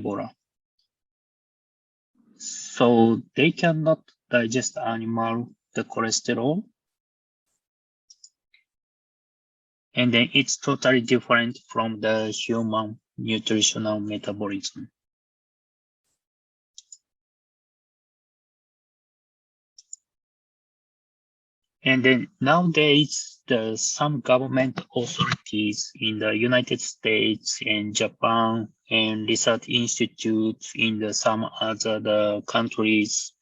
carnivora. So they cannot digest the cholesterol. And then it's totally different from the human nutritional metabolism. And then nowadays, some government authorities in the United States and Japan and research institutes in some other countries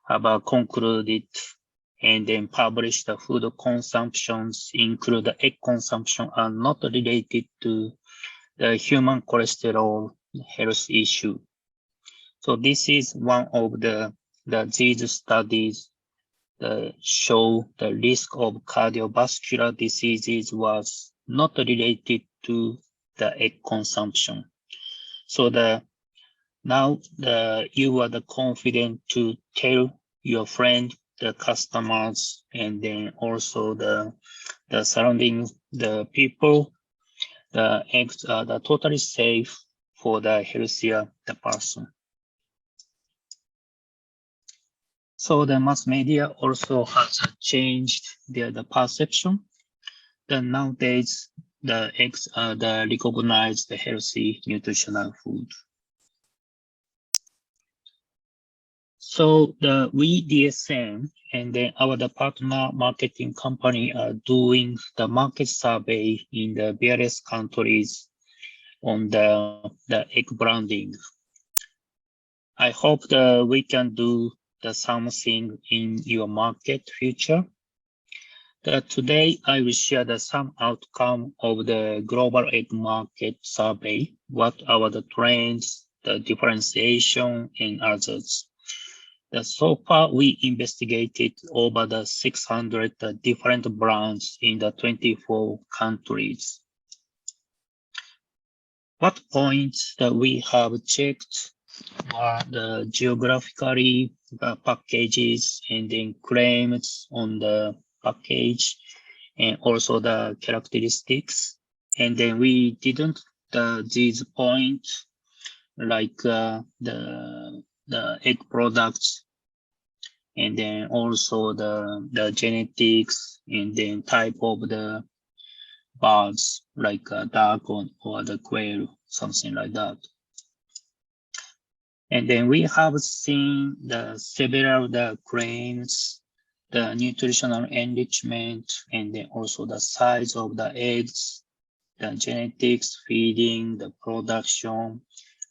have concluded and then published the food consumptions, include the egg consumption, are not related to the human cholesterol health issue. So this is one of these studies show the risk of cardiovascular diseases was not related to the egg consumption. So now you are confident to tell your friend, the customers, and then also the surrounding the people, the eggs are totally safe for the healthier the person. So the mass media also has changed the perception. Then nowadays, the eggs are recognized healthy nutritional food. So we DSM and then our partner marketing company are doing the market survey in the various countries on the egg branding. I hope that we can do something in your market future. Today I will share some outcome of the global egg market survey, what are the trends, the differentiation, and others. So far we investigated over 600 different brands in 24 countries. What points that we have checked were the geographically packages and then claims on the package and also the characteristics. And then we didn't these points like the egg products and then also the genetics and then type of the birds like duck or the quail, something like that. And then we have seen several claims, the nutritional enrichment, and then also the size of the eggs, the genetics, feeding, the production,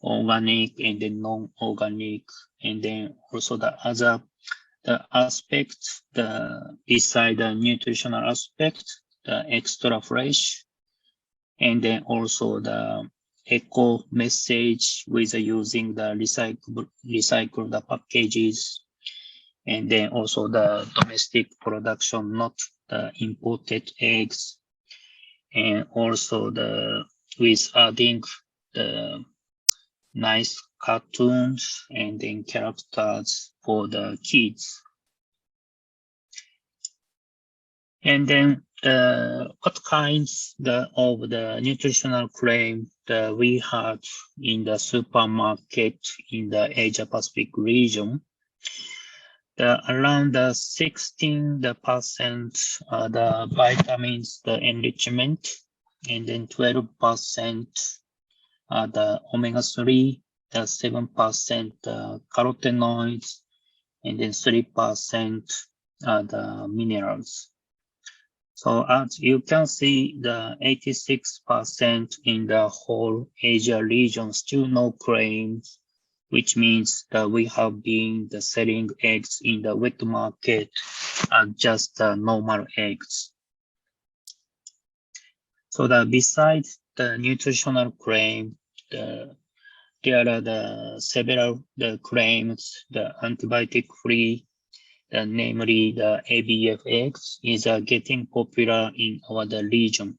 organic and then non-organic, and then also the other aspects, beside the nutritional aspect, the extra fresh, and then also the eco message with using the recycled packages, and then also the domestic production, not the imported eggs, and also with adding the nice cartoons and then characters for the kids. And then what kinds of the nutritional claim that we had in the supermarket in the Asia Pacific region? Around 16% the vitamins, the enrichment, and then 12% the omega-3, the 7% carotenoids, and then 3% the minerals. So as you can see, the 86% in the whole Asia region still no claims, which means that we have been selling eggs in the wet market as just normal eggs. So besides the nutritional claim, there are several claims, the antibiotic-free, namely the ABF eggs is getting popular in our region.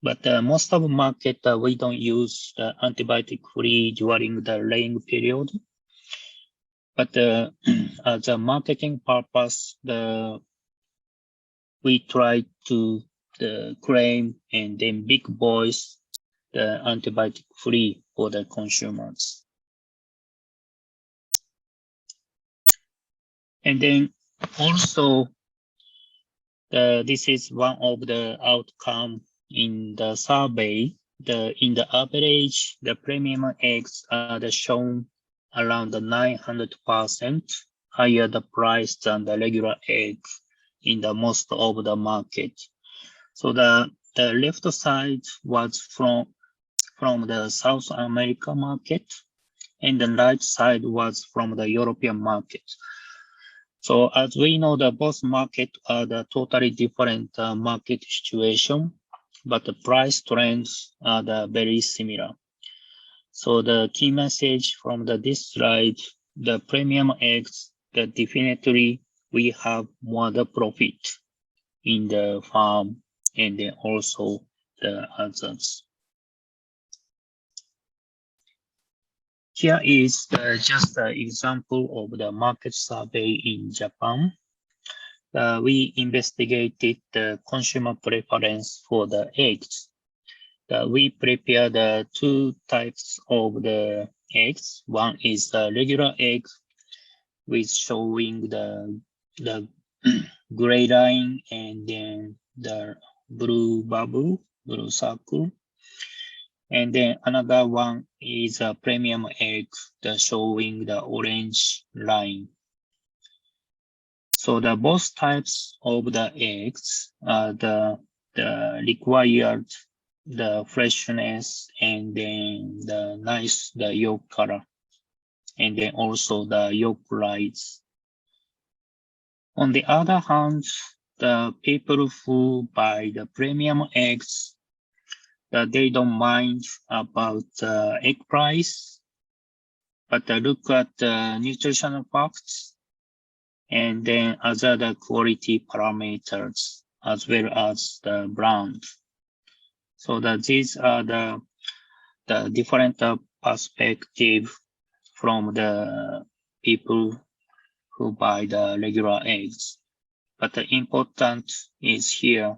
But most of the market, we don't use the antibiotic-free during the laying period. But as a marketing purpose, we try to claim and then big boys the antibiotic free for the consumers. And then also, this is one of the outcome in the survey. In the average, the premium eggs are shown around 900% higher the price than the regular egg in the most of the market. So the left side was from the South America market, and the right side was from the European market. So as we know, the both market are the totally different market situation, but the price trends are very similar. So the key message from this slide, the premium eggs, that definitely we have more the profit in the farm and then also the others. Here is just an example of the market survey in Japan. We investigated the consumer preference for the eggs. We prepared the two types of the eggs. One is the regular egg, with showing the gray line and then the blue bubble, blue circle. And then another one is a premium egg, showing the orange line. So the both types of the eggs are the required the freshness and then the yolk color, and then also the yolk lights. On the other hand, the people who buy the premium eggs, they don't mind about the egg price, but look at the nutritional facts and then other quality parameters as well as the brand. So that these are the different perspective from the people who buy the regular eggs. But the important is here,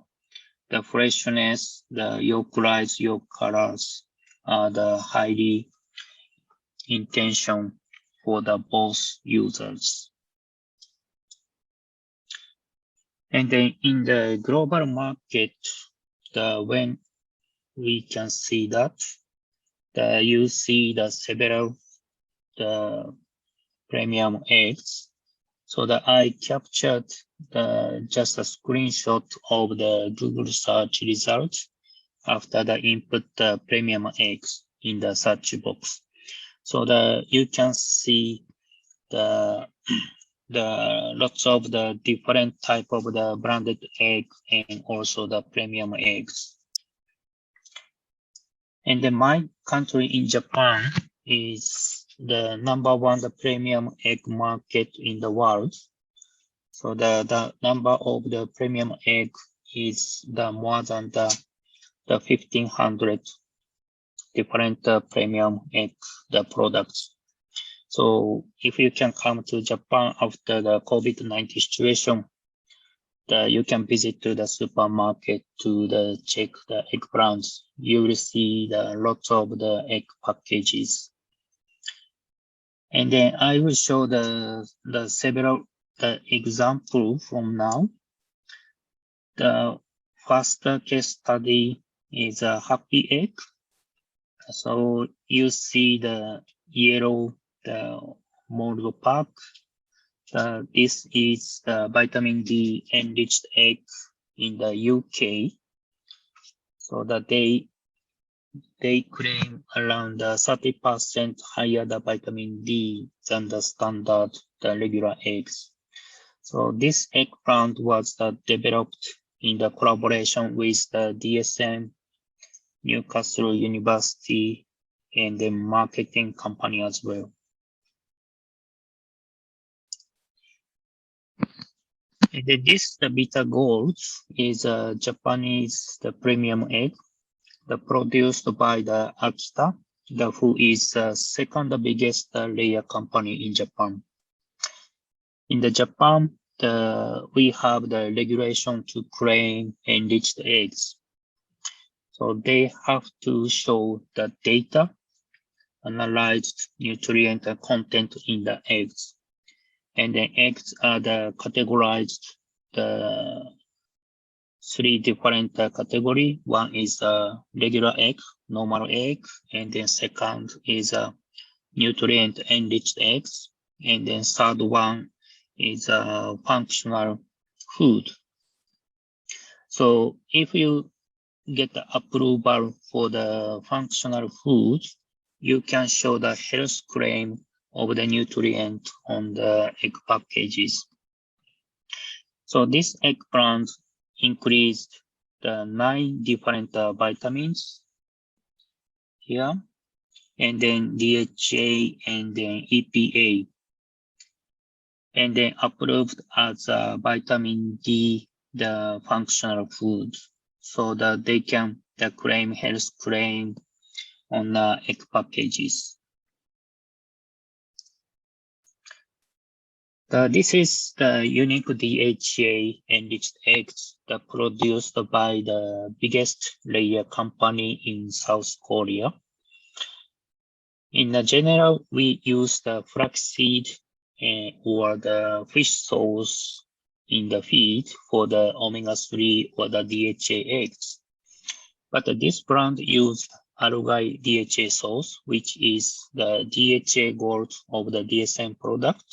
the freshness, the yolk lights, yolk colors are the highly intention for the both users. And then in the global market, when we can see that, you see the several premium eggs. So I captured just a screenshot of the Google search results after the input the premium eggs in the search box. So you can see the lots of the different type of the branded egg and also the premium eggs. And then my country in Japan is the #1 the premium egg market in the world. So the number of the premium egg is more than the 1,500 different premium egg products. So if you can come to Japan after the COVID-19 situation, you can visit to the supermarket to check the egg brands. You will see lots of the egg packages. And then I will show the several example from now. The first case study is a happy egg. So you see the yellow mold pack. This is the vitamin D enriched egg in the UK. So that they claim around 30% higher the vitamin D than the standard regular eggs. So this egg brand was developed in the collaboration with the DSM, Newcastle University, and the marketing company as well. And this bitter gold is a Japanese premium egg produced by the Akita, who is the second biggest layer company in Japan. In the Japan, we have the regulation to claim enriched eggs. So they have to show the data, analyzed nutrient content in the eggs. And then eggs are categorized the 3 different category. One is a regular egg, normal egg, and then second is a nutrient enriched eggs, and then third one is a functional food. So if you get the approval for the functional food, you can show the health claim of the nutrient on the egg packages. So this eggplant increased the 9 different vitamins here, and then DHA and then EPA, and then approved as a vitamin D, the functional food, so that they can claim health claim on the egg packages. This is the unique DHA enriched eggs that produced by the biggest layer company in South Korea. In general, we use the flaxseed or the fish sauce in the feed for the omega-3 or the DHA eggs. But this brand used algae DHA sauce, which is the DHA gold of the DSM product.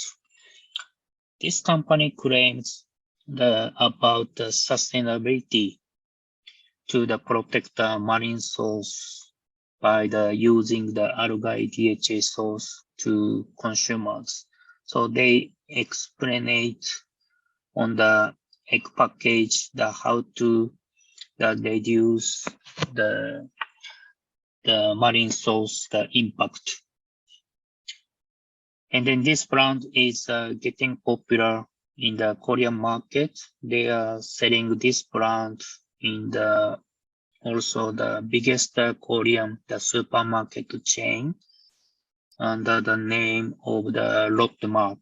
This company claims about the sustainability to protect the marine source by using the algae DHA sauce to consumers. So they explain it on the egg package how to reduce the marine source impact. And then this brand is getting popular in the Korean market. They are selling this brand in also the biggest Korean supermarket chain under the name of the Lotte.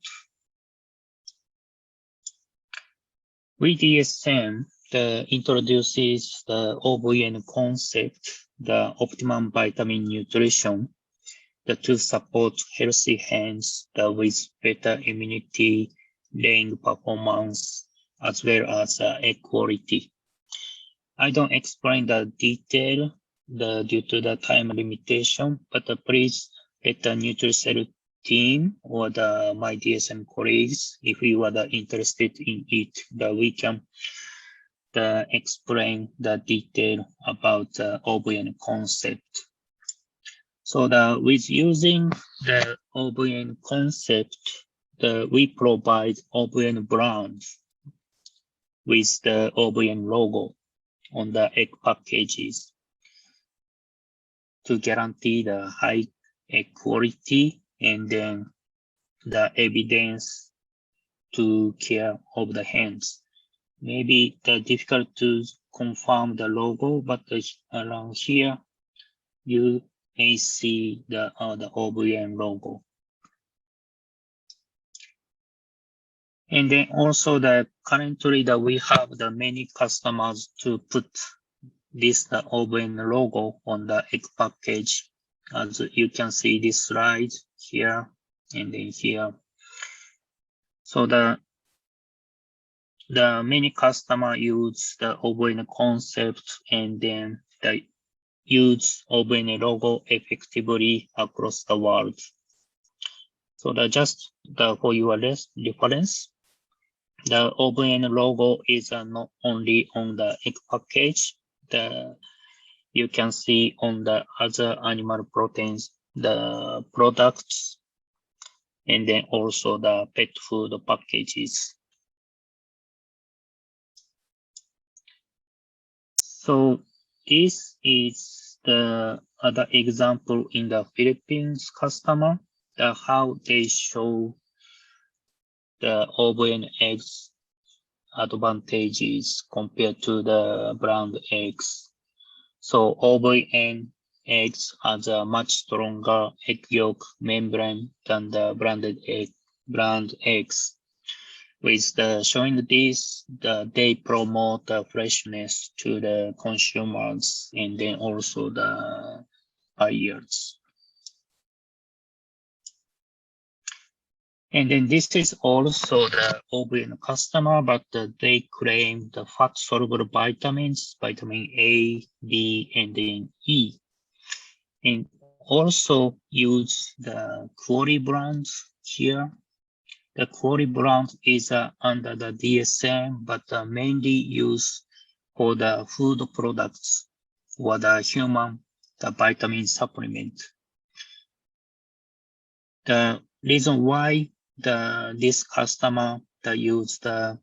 With DSM introduces the OVN concept, the optimum vitamin nutrition, to support healthy hands with better immunity, laying performance, as well as egg quality. I don't explain the detail due to the time limitation, but please let the Nutricell team or my DSM colleagues, if you are interested in it, we can explain the detail about the OVN concept. So with using the OVN concept, we provide OVN brand with the OVN logo on the egg packages to guarantee the high egg quality and then the evidence to care of the hens. Maybe difficult to confirm the logo, but around here you may see the OVN logo. And then also currently we have many customers to put this OVN logo on the egg package. As you can see this slide here and then here. So the many customers use the OVN concept and then they use OVN logo effectively across the world. So just for your reference, the OVN logo is not only on the egg package. You can see on the other animal proteins, the products, and then also the pet food packages. So this is the other example in the Philippines customer, how they show the OVN eggs advantages compared to the brand eggs. So OVN eggs has a much stronger egg yolk membrane than the brand eggs, with the showing this, they promote the freshness to the consumers and then also the buyers. And then this is also the OVN customer, but they claim the fat soluble vitamins, vitamin A, D, and then E. And also use the quality brands here. The quality brand is under the DSM, but mainly used for the food products or the human, the vitamin supplement. The reason why this customer use the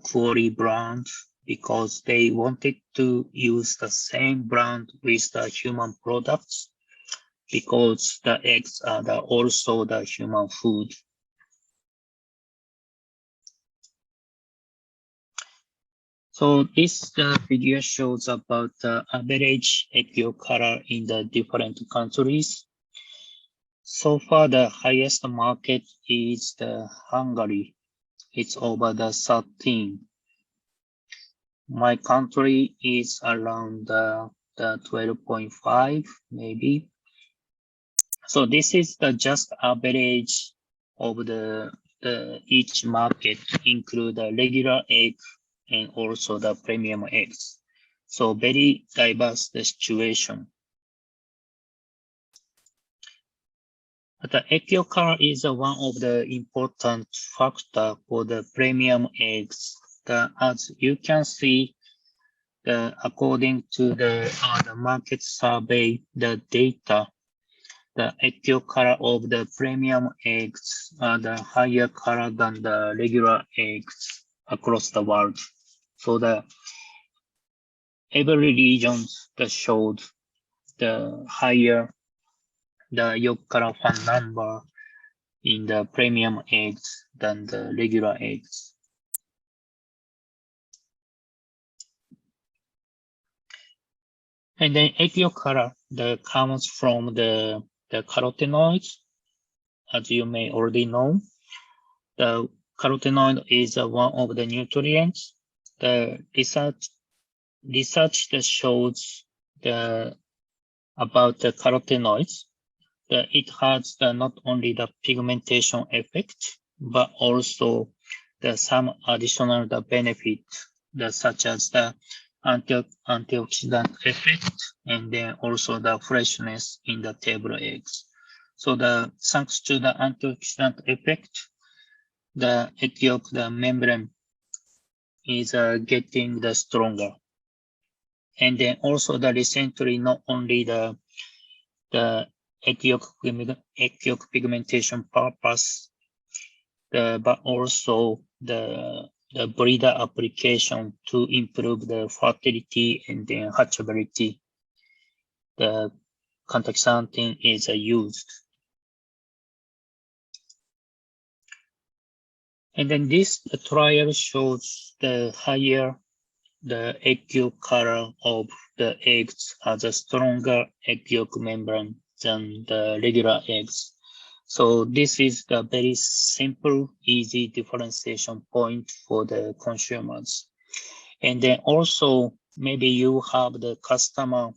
quality brand because they wanted to use the same brand with the human products because the eggs are also the human food. So this figure shows about the average egg yolk color in the different countries. So far, the highest market is the Hungary. It's over the 13. My country is around the 12.5, maybe. So this is the just average of the each market, include the regular egg and also the premium eggs. So very diverse the situation. But the egg yolk color is one of the important factor for the premium eggs. As you can see, according to the market survey, the data, the egg yolk color of the premium eggs are the higher color than the regular eggs across the world. So every region that showed the higher the yolk color fan number in the premium eggs than the regular eggs. And then egg yolk color that comes from the carotenoids, as you may already know. The carotenoid is one of the nutrients. The research that shows about the carotenoids. It has not only the pigmentation effect, but also some additional benefit, such as the antioxidant effect, and then also the freshness in the table eggs. So thanks to the antioxidant effect, the egg yolk, the membrane is getting stronger. And then also recently, not only the egg yolk pigmentation purpose, but also the breeder application to improve the fertility and then hatchability. The contact xanthin is used. And then this trial shows the higher the egg yolk color of the eggs has a stronger egg yolk membrane than the regular eggs. So this is the very simple, easy differentiation point for the consumers. And then also, maybe you have the customer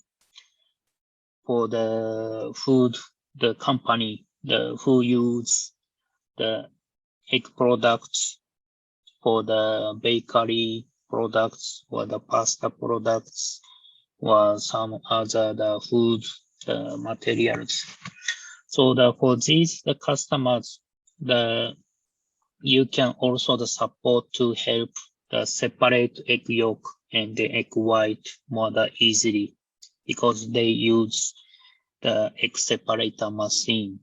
for the food, the company, who use the egg products for the bakery products or the pasta products or some other food materials. So for these customers, you can also support to help separate egg yolk and the egg white more easily because they use the egg separator machine.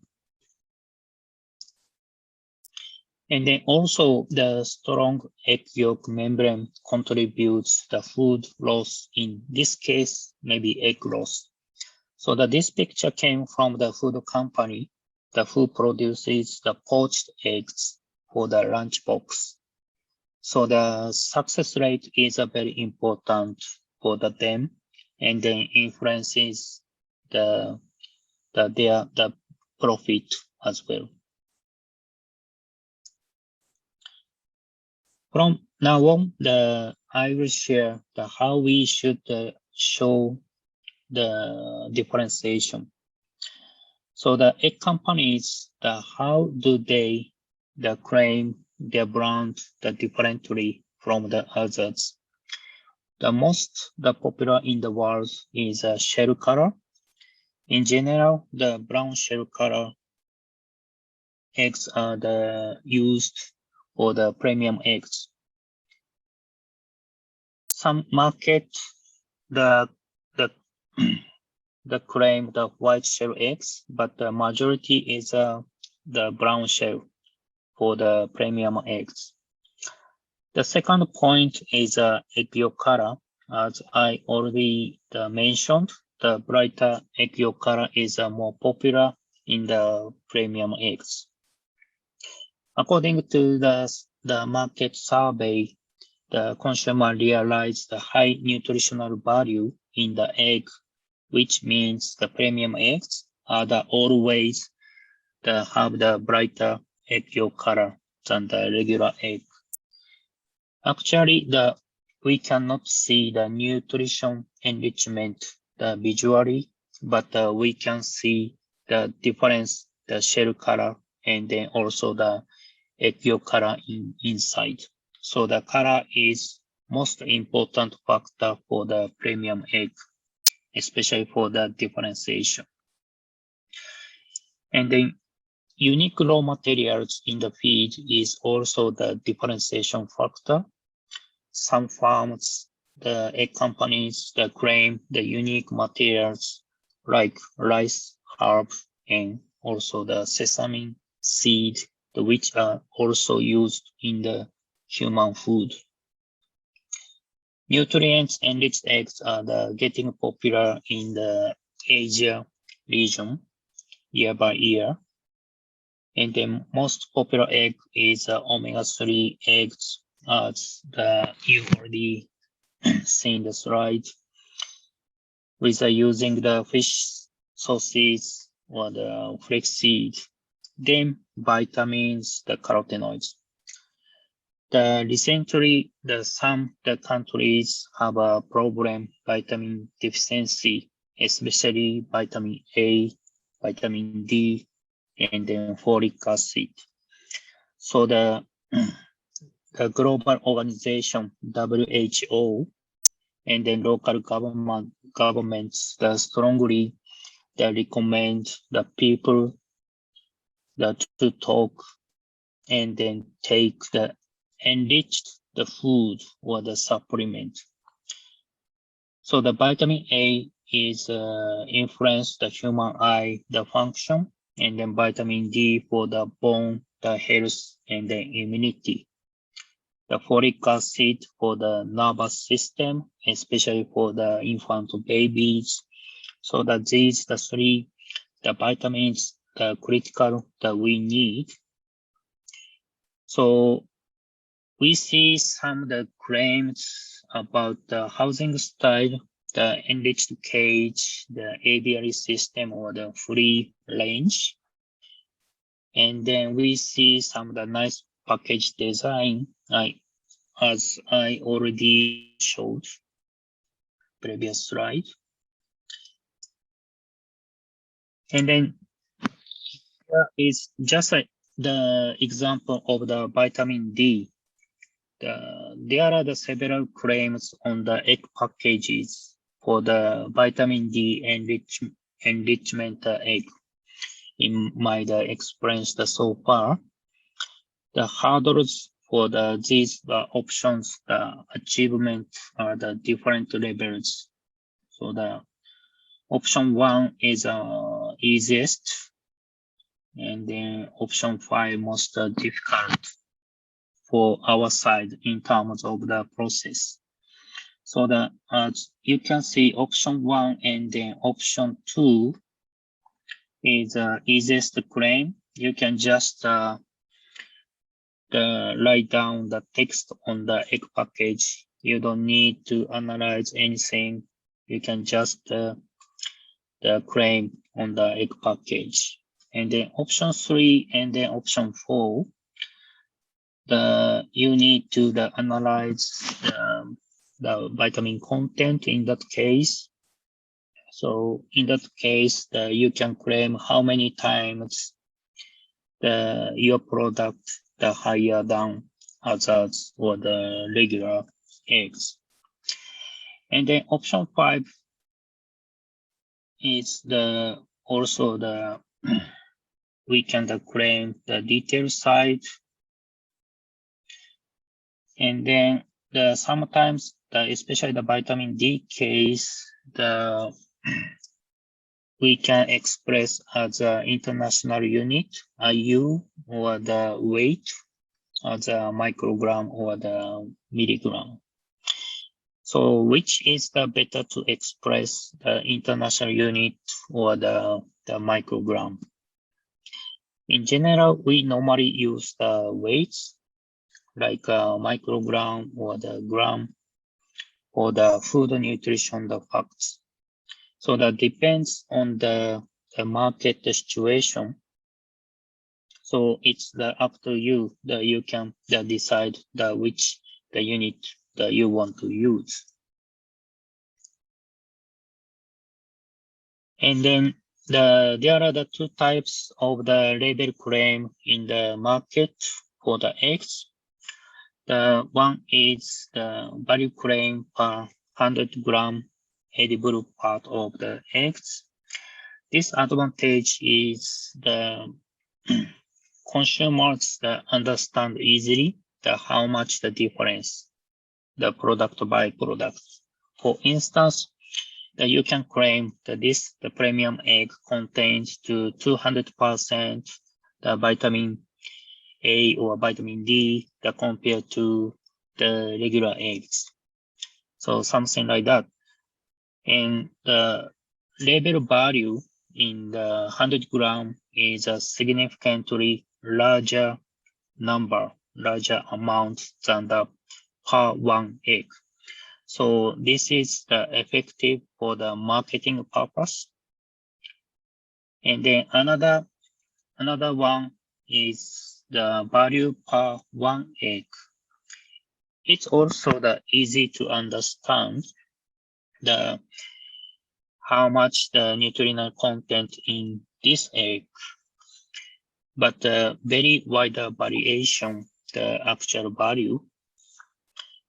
And then also the strong egg yolk membrane contributes the food loss, in this case, maybe egg loss. So this picture came from the food company, who produces the poached eggs for the lunchbox. So the success rate is very important for them, and then influences their profit as well. From now on, I will share how we should show the differentiation. So the egg companies, how do they claim their brand differently from the others? The most popular in the world is shell color. In general, the brown shell color eggs are used for the premium eggs. Some market the claim the white shell eggs, but the majority is the brown shell for the premium eggs. The second point is egg yolk color. As I already mentioned, the brighter egg yolk color is more popular in the premium eggs. According to the market survey, the consumer realized the high nutritional value in the egg, which means the premium eggs are always have the brighter egg yolk color than the regular egg. Actually, we cannot see the nutrition enrichment visually, but we can see the difference, the shell color, and then also the egg yolk color inside. So the color is most important factor for the premium egg, especially for the differentiation. And then unique raw materials in the feed is also the differentiation factor. Some farms, the egg companies, claim the unique materials like rice, herb, and also the sesame seed, which are also used in the human food. Nutrients-enriched eggs are getting popular in the Asia region year by year. And the most popular egg is omega-3 eggs, as you already seen the slide, with using the fish sauces or the flaxseed, then vitamins, the carotenoids. Recently, some countries have a problem vitamin deficiency, especially vitamin A, vitamin D, and then folic acid. So the global organization WHO and then local governments strongly recommend the people to talk and then take the enriched the food or the supplement. So the vitamin A is influence the human eye, the function, and then vitamin D for the bone, the health, and the immunity. The folic acid for the nervous system, especially for the infant babies. So that these the three vitamins critical that we need. So we see some of the claims about the housing style, the enriched cage, the aviary system, or the free range. And then we see some of the nice package design, as I already showed previous slide. And then here is just the example of the vitamin D. There are several claims on the egg packages for the vitamin D enrichment egg. In my experience so far, the hurdles for these options, the achievement are the different levels. So the option 1 is easiest, and then option 5 most difficult for our side in terms of the process. So as you can see, option 1 and then option 2 is easiest to claim. You can just write down the text on the egg package. You don't need to analyze anything. You can just claim on the egg package. And then option 3 and then option 4, you need to analyze the vitamin content in that case. So in that case, you can claim how many times your product higher than others or the regular eggs. And then option 5 is also we can claim the detail side. And then sometimes especially the vitamin D case, we can express as an international unit, IU, or the weight as a microgram or the milligram. So which is the better to express the international unit or the microgram? In general, we normally use the weights like microgram or the gram or the food nutrition, the facts. So that depends on the market situation. So it's up to you that you can decide which unit that you want to use. And then there are the two types of the label claim in the market for the eggs. The one is the value claim per 100 gram edible part of the eggs. This advantage is the consumers understand easily how much the difference, the product by product. For instance, you can claim that the premium egg contains to 200% the vitamin A or vitamin D compared to the regular eggs. So something like that. And the label value in the 100 gram is a significantly larger amount than the per one egg. So this is effective for the marketing purpose. And then another one is the value per one egg. It's also easy to understand how much the nutritional content in this egg, but very wide variation, the actual value.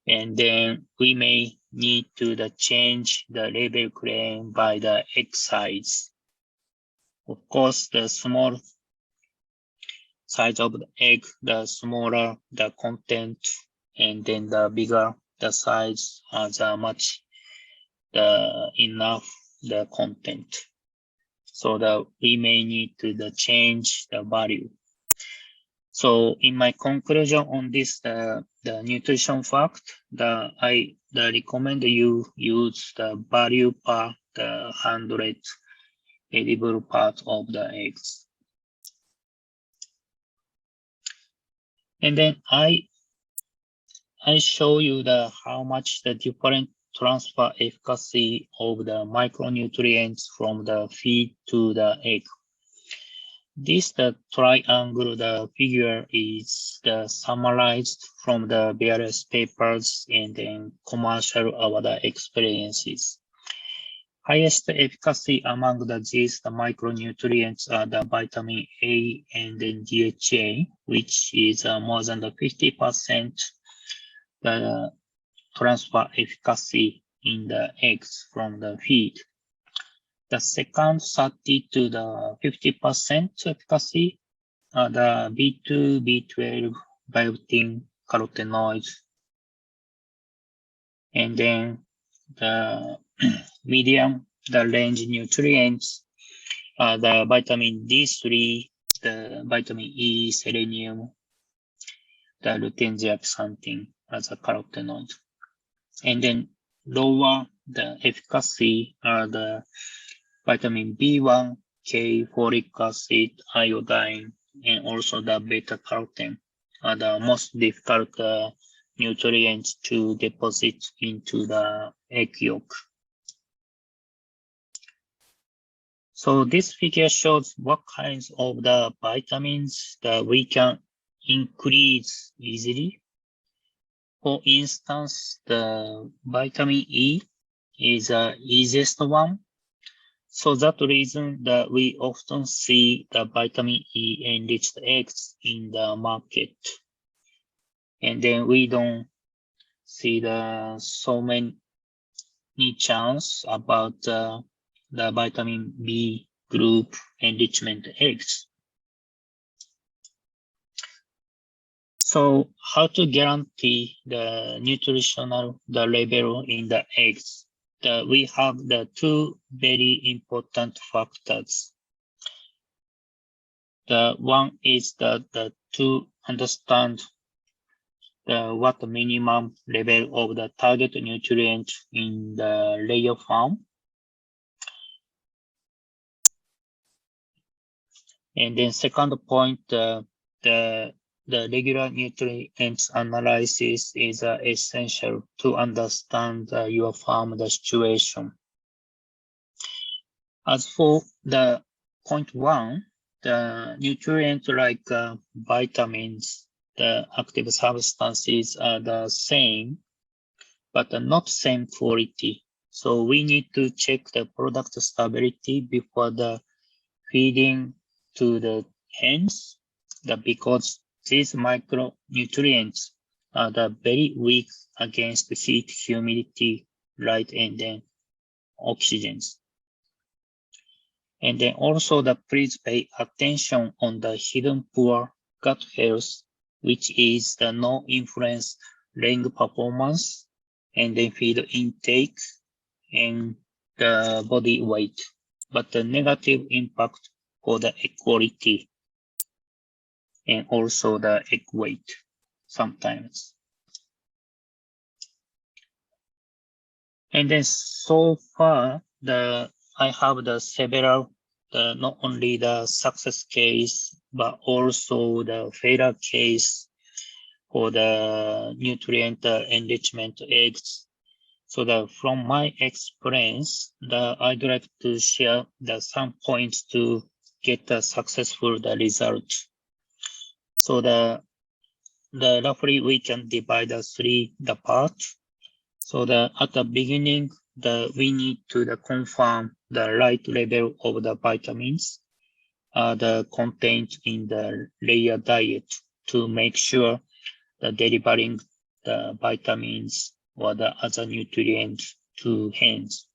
And then we may need to change the label claim by the egg size. Of course, the small size of the egg, the smaller the content, and then the bigger the size has much enough the content. So that we may need to change the value. So in my conclusion on this, the nutrition fact, I recommend you use the value per the 100 edible part of the eggs. And then I show you how much the different transfer efficacy of the micronutrients from the feed to the egg. This triangle figure is summarized from the various papers and then commercial of the experiences. Highest efficacy among these micronutrients are the vitamin A and then DHA, which is more than 50% the transfer efficacy in the eggs from the feed. The second 30 to the 50% efficacy are the B2, B12, biotin, carotenoids. And then the medium, the range nutrients are the vitamin D3, the vitamin E, selenium, the lutein zeaxanthin as a carotenoid. And then lower the efficacy are the vitamin B1, K, folic acid, iodine, and also the beta carotene are the most difficult nutrients to deposit into the egg yolk. So this figure shows what kinds of the vitamins that we can increase easily. For instance, the vitamin E is the easiest one. So that reason that we often see the vitamin E enriched eggs in the market. And then we don't see so many chance about the vitamin B group enrichment eggs. So how to guarantee the nutritional level in the eggs? We have the two very important factors. The one is to understand what the minimum level of the target nutrient in the layer form. And then second point, the regular nutrients analysis is essential to understand your farm situation. As for the point one, the nutrients like vitamins, the active substances are the same, but not same quality. So we need to check the product stability before the feeding to the hens, because these micronutrients are very weak against the heat, humidity, light, and then oxygens. And then also please pay attention on the hidden poor gut health, which is the no influence laying performance, and then feed intake and the body weight, but the negative impact for the egg quality and also the egg weight sometimes. And then so far, I have the several, not only the success case, but also the failure case for the nutrient enrichment eggs. So from my experience, I'd like to share some points to get a successful result. So roughly we can divide the part. So at the beginning, we need to confirm the right level of the vitamins contained in the layer diet to make sure that delivering the vitamins or the other nutrients to hens.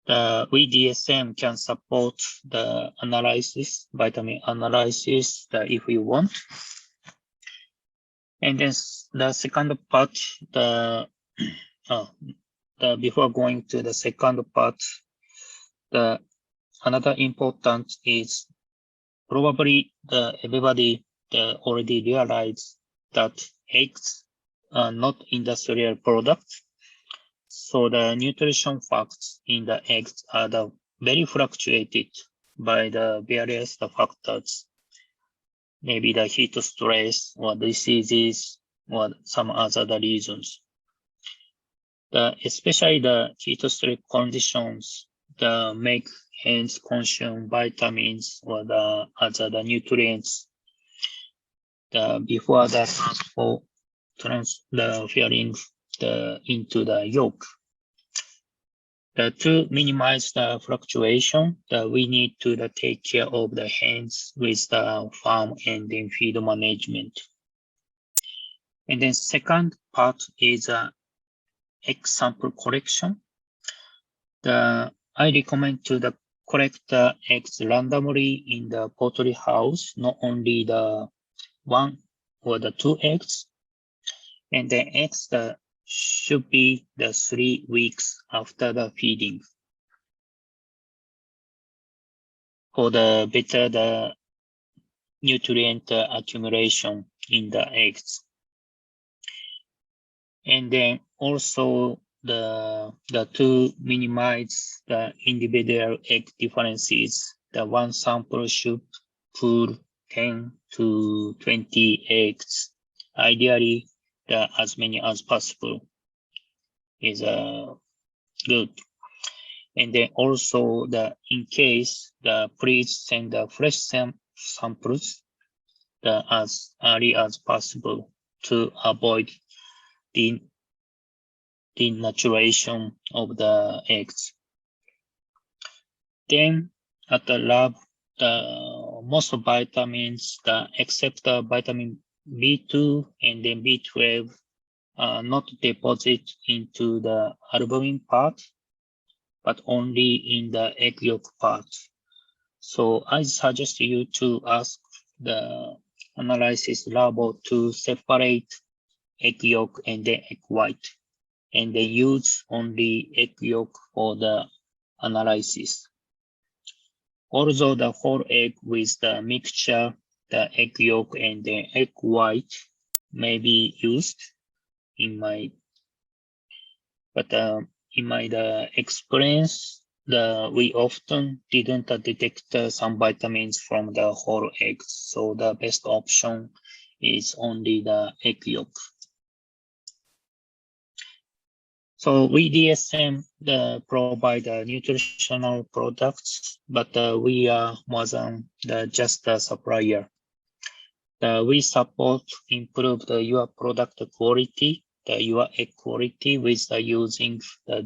The DSM can support the analysis, vitamin analysis, if we want. And then the second part, before going to the second part, another important is probably everybody already realized that eggs are not industrial products. So the nutrition facts in the eggs are very fluctuated by the various factors, maybe the heat stress or diseases or some other reasons. Especially the heat stress conditions make hens consume vitamins or the other nutrients before the transferring into the yolk. To minimize the fluctuation, we need to take care of the hens with the farm and then feed management. And then second part is egg sample collection. I recommend to collect the eggs randomly in the poultry house, not only the one or the two eggs. And the eggs should be 3 weeks after the feeding for the better nutrient accumulation in the eggs. And then also to minimize the individual egg differences, one sample should pull 10 to 20 eggs, ideally as many as possible is good. And then also in case please send the fresh samples as early as possible to avoid the denaturation of the eggs. Then at the lab, the most vitamins, except the vitamin B2 and then B12, are not deposited into the albumin part, but only in the egg yolk part. So I suggest you to ask the analysis labo to separate egg yolk and then egg white, and then use only egg yolk for the analysis. Although the whole egg with the mixture, the egg yolk and the egg white may be used in my experience, we often didn't detect some vitamins from the whole eggs, so the best option is only the egg yolk. So we DSM provide nutritional products, but we are more than just a supplier. We support improve your product quality, your egg quality with using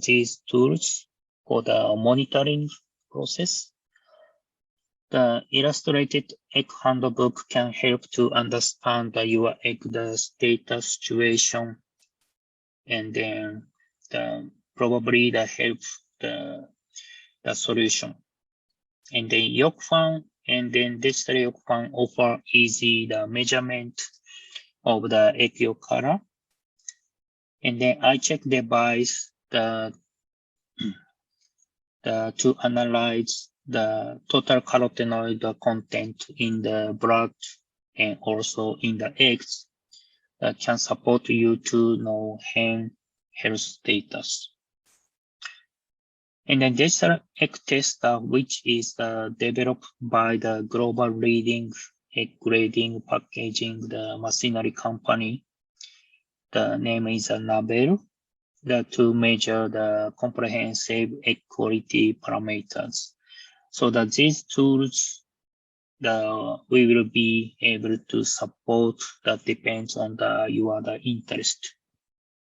these tools for the monitoring process. The illustrated egg handbook can help to understand your egg status situation, and then probably help the solution. And then yolk fan and then digital yolk fan offer easy measurement of the egg yolk color. And then I check device to analyze the total carotenoid content in the blood and also in the eggs that can support you to know hen health status. And then digital egg tester, which is developed by the global leading egg grading packaging the machinery company. The name is Nabel, to measure the comprehensive egg quality parameters. So that these tools we will be able to support that depends on your interest.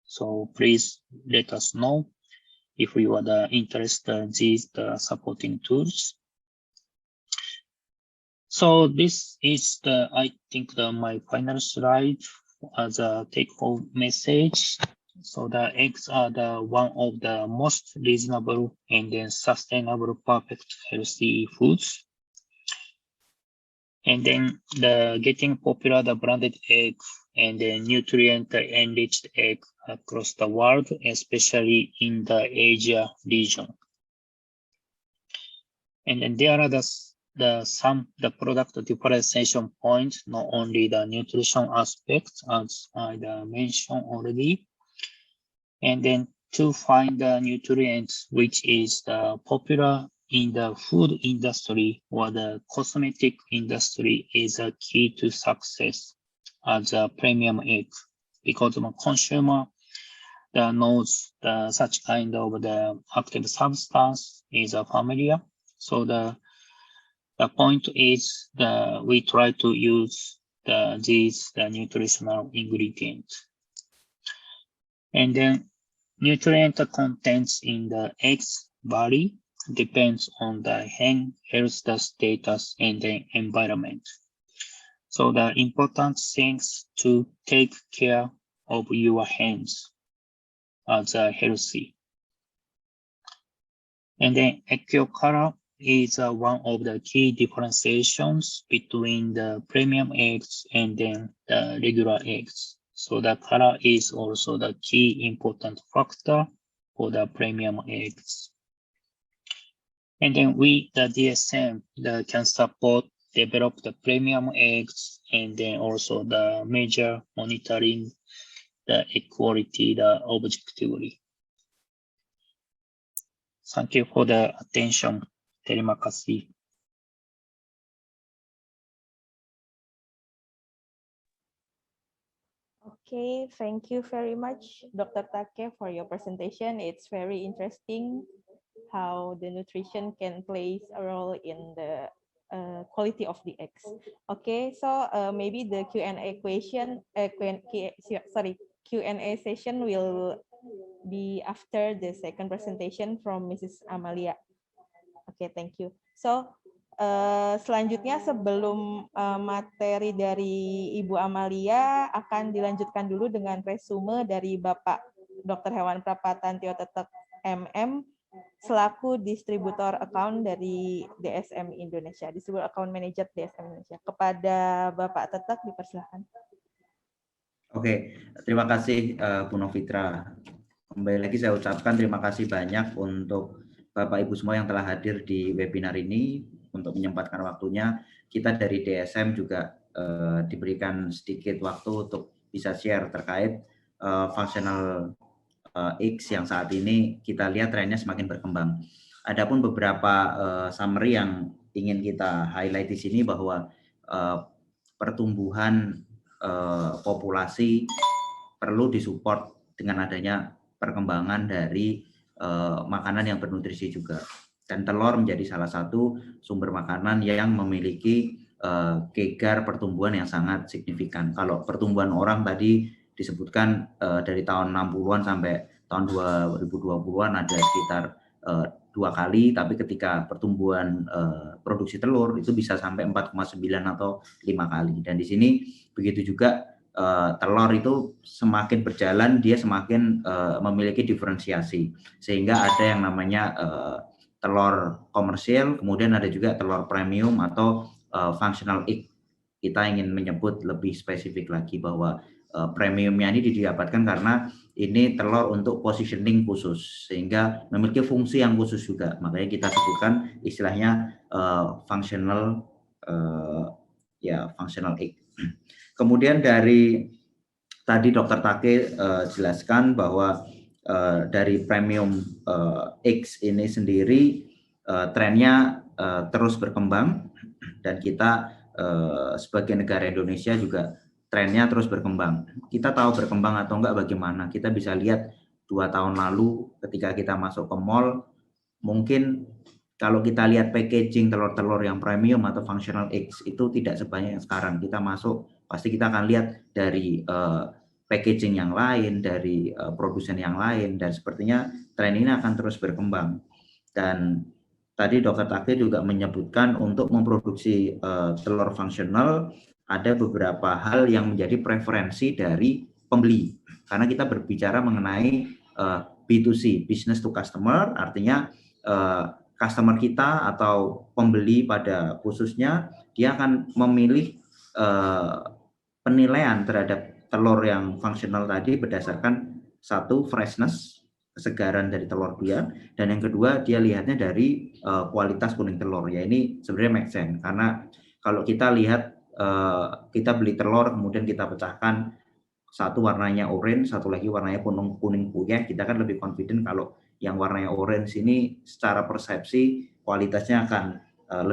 So please let us know if you are interested in these supporting tools. So this is I think my final slide as a take-home message. So the eggs are one of the most reasonable and then sustainable, perfect, healthy foods. And then getting popular branded egg and the nutrient-enriched egg across the world, especially in the Asia region. And then there are the product differentiation points, not only the nutrition aspects, as I mentioned already, and then to find the nutrients which is popular in the food industry or the cosmetic industry is a key to success as a premium egg, because the consumer knows such kind of the active substance is familiar. So the point is we try to use these nutritional ingredients. And then nutrient contents in the eggs vary, depends on the hen health status and the environment. So the important things to take care of your hens as healthy. And then egg yolk color is one of the key differentiations between the premium eggs and then the regular eggs. So the color is also the key important factor for the premium eggs. And then we, the DSM, can support develop the premium eggs and then also the major monitoring the egg quality objectively. Thank you for the attention. Terima kasih. Okay, thank you very much, Dr. Take, for your presentation. It's very interesting how the nutrition can play a role in the quality of the eggs. Okay, so maybe the Q&A question, Q&A session will be after the second presentation from Mrs. Amalia. Oke, thank you. So, selanjutnya sebelum materi dari Ibu Amalia akan dilanjutkan dulu dengan resume dari Bapak Dr. Hewan Prapatan Tio Tetek MM selaku distributor account dari DSM Indonesia, distributor account manager DSM Indonesia. Kepada Bapak Tetek dipersilakan. Oke, terima kasih Bu Novitra. Kembali lagi saya ucapkan terima kasih banyak untuk Bapak Ibu semua yang telah hadir di webinar ini untuk menyempatkan waktunya. Kita dari DSM juga diberikan sedikit waktu untuk bisa share terkait functional X yang saat ini kita lihat trennya semakin berkembang. Adapun beberapa summary yang ingin kita highlight di sini bahwa pertumbuhan populasi perlu disupport dengan adanya perkembangan dari makanan yang bernutrisi juga. Dan telur menjadi salah satu sumber makanan yang memiliki gegar pertumbuhan yang sangat signifikan. Kalau pertumbuhan orang tadi disebutkan dari tahun 60-an sampai tahun 2020-an ada sekitar 2 kali, tapi ketika pertumbuhan produksi telur itu bisa sampai 4,9 atau 5 kali. Dan di sini begitu juga telur itu semakin berjalan dia semakin memiliki diferensiasi, sehingga ada yang namanya telur komersial, kemudian ada juga telur premium atau functional egg. Kita ingin menyebut lebih spesifik lagi bahwa premiumnya ini didapatkan karena ini telur untuk positioning khusus sehingga memiliki fungsi yang khusus juga, makanya kita sebutkan istilahnya functional egg. Kemudian dari tadi Dr. Take jelaskan bahwa dari premium eggs ini sendiri trennya terus berkembang, dan kita sebagai negara Indonesia juga trennya terus berkembang. Kita tahu berkembang atau enggak bagaimana, kita bisa lihat 2 tahun lalu ketika kita masuk ke mall, mungkin kalau kita lihat packaging telur-telur yang premium atau functional eggs itu tidak sebanyak yang sekarang. Kita masuk, pasti kita akan lihat dari packaging yang lain, dari produsen yang lain, dan sepertinya tren ini akan terus berkembang. Dan tadi Dr. Take juga menyebutkan untuk memproduksi telur fungsional ada beberapa hal yang menjadi preferensi dari pembeli. Karena kita berbicara mengenai B2C, business to customer, artinya customer kita atau pembeli pada khususnya dia akan memilih penilaian terhadap telur yang fungsional tadi berdasarkan satu freshness, kesegaran dari telur dia, dan yang kedua dia lihatnya dari kualitas kuning telur. Ya ini sebenarnya make sense, karena kalau kita lihat kita beli telur kemudian kita pecahkan, satu warnanya orange, satu lagi warnanya kuning puyeh, kita kan lebih confident kalau yang warnanya orange ini secara persepsi kualitasnya akan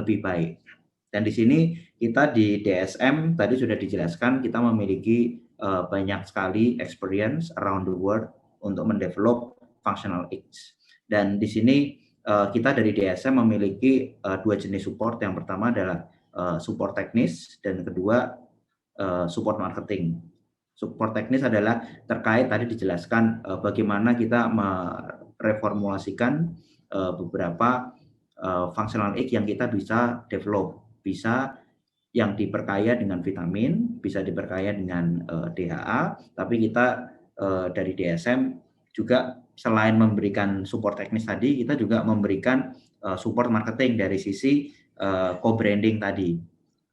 lebih baik. Dan di sini kita di DSM tadi sudah dijelaskan kita memiliki banyak sekali experience around the world untuk mendevelop functional eggs. Dan di sini kita dari DSM memiliki 2 jenis support. Yang pertama adalah support teknis, dan kedua support marketing. Support teknis adalah terkait tadi dijelaskan bagaimana kita mereformulasikan beberapa functional egg yang kita bisa develop, bisa yang diperkaya dengan vitamin, bisa diperkaya dengan DHA, tapi kita dari DSM juga selain memberikan support teknis tadi, kita juga memberikan support marketing dari sisi co-branding tadi.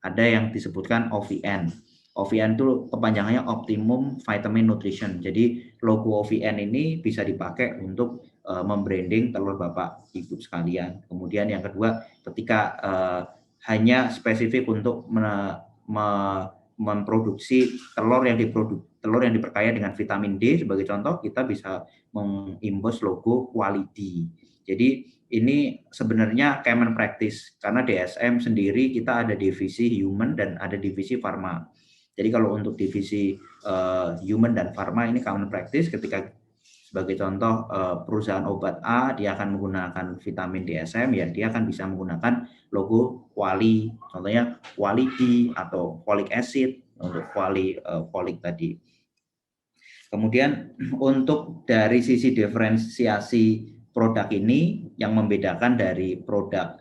Ada yang disebutkan OVN. OVN itu kepanjangannya Optimum Vitamin Nutrition. Jadi logo OVN ini bisa dipakai untuk membranding telur Bapak Ibu sekalian. Kemudian yang kedua, ketika hanya spesifik untuk memproduksi telur yang diperkaya dengan vitamin D sebagai contoh, kita bisa mengimbos logo quality. Jadi ini sebenarnya common practice, karena DSM sendiri kita ada divisi human dan ada divisi pharma. Jadi kalau untuk divisi human dan pharma ini common practice, ketika Sebagai contoh, perusahaan obat A dia akan menggunakan vitamin DSM, ya dia akan bisa menggunakan logo Quali, contohnya Quali D atau folic acid untuk folic tadi. Kemudian untuk dari sisi diferensiasi produk ini yang membedakan dari produk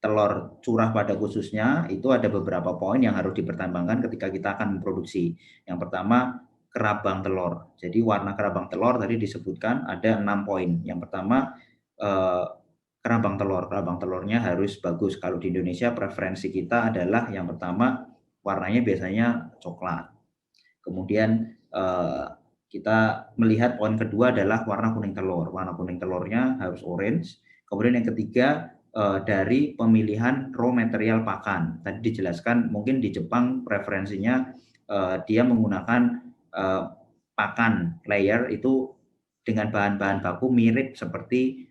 telur curah pada khususnya itu ada beberapa poin yang harus dipertimbangkan ketika kita akan memproduksi. Yang pertama, kerabang telur. Jadi warna kerabang telur tadi disebutkan ada 6 poin. Yang pertama, kerabang telur. Kerabang telurnya harus bagus. Kalau di Indonesia preferensi kita adalah yang pertama warnanya biasanya coklat. Kemudian kita melihat poin kedua adalah warna kuning telur. Warna kuning telurnya harus orange. Kemudian yang ketiga dari pemilihan raw material pakan. Tadi dijelaskan mungkin di Jepang preferensinya dia menggunakan pakan layer itu dengan bahan-bahan baku mirip seperti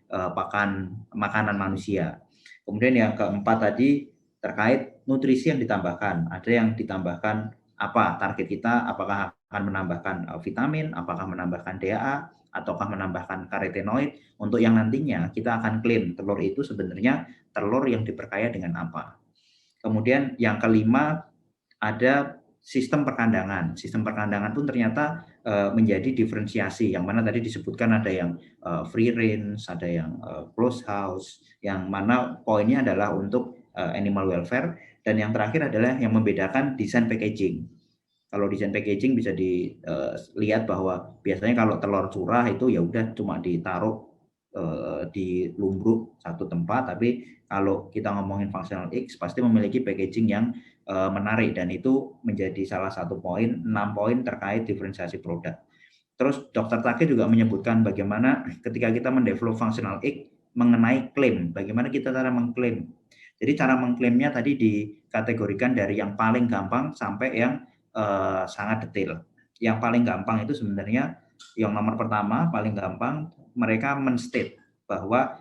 makanan manusia. Kemudian yang keempat tadi terkait nutrisi yang ditambahkan. Ada yang ditambahkan apa target kita, apakah akan menambahkan vitamin, apakah menambahkan DHA, ataukah menambahkan karotenoid, untuk yang nantinya kita akan klaim telur itu sebenarnya telur yang diperkaya dengan apa. Kemudian yang kelima ada sistem perkandangan. Sistem perkandangan pun ternyata menjadi diferensiasi, yang mana tadi disebutkan ada yang free range, ada yang closed house, yang mana poinnya adalah untuk animal welfare, dan yang terakhir adalah yang membedakan desain packaging. Kalau desain packaging bisa dilihat bahwa biasanya kalau telur curah itu ya udah cuma ditaruh di lumbruk satu tempat, tapi kalau kita ngomongin functional X pasti memiliki packaging yang menarik, dan itu menjadi salah satu poin, 6 poin terkait diferensiasi produk. Terus Dr. Taki juga menyebutkan bagaimana ketika kita mendevelop functional X mengenai klaim, bagaimana kita cara mengklaim. Jadi cara mengklaimnya tadi dikategorikan dari yang paling gampang sampai yang sangat detail. Yang paling gampang itu sebenarnya yang nomor pertama, paling gampang mereka menstate bahwa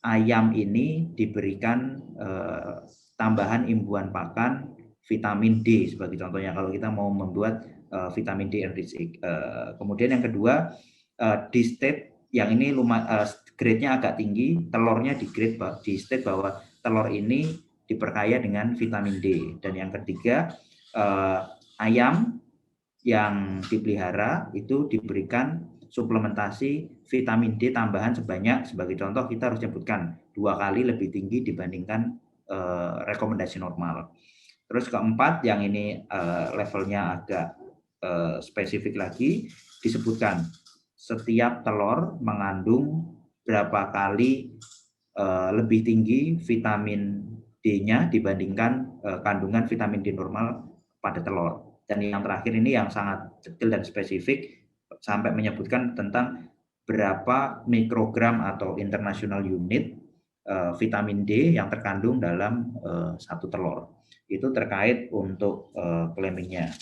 ayam ini diberikan tambahan imbuhan pakan vitamin D sebagai contohnya kalau kita mau membuat vitamin D enriched. Kemudian yang kedua, di state yang ini grade-nya agak tinggi, telurnya di state bahwa telur ini diperkaya dengan vitamin D. Dan yang ketiga, ayam yang dipelihara itu diberikan suplementasi vitamin D tambahan sebagai contoh kita harus sebutkan 2 kali lebih tinggi dibandingkan rekomendasi normal. Terus keempat, yang ini levelnya agak spesifik lagi, disebutkan setiap telur mengandung berapa kali lebih tinggi vitamin D-nya dibandingkan kandungan vitamin D normal pada telur. Dan yang terakhir ini yang sangat detail dan spesifik sampai menyebutkan tentang berapa mikrogram atau international unit vitamin D yang terkandung dalam satu telur. Itu terkait untuk claimingnya.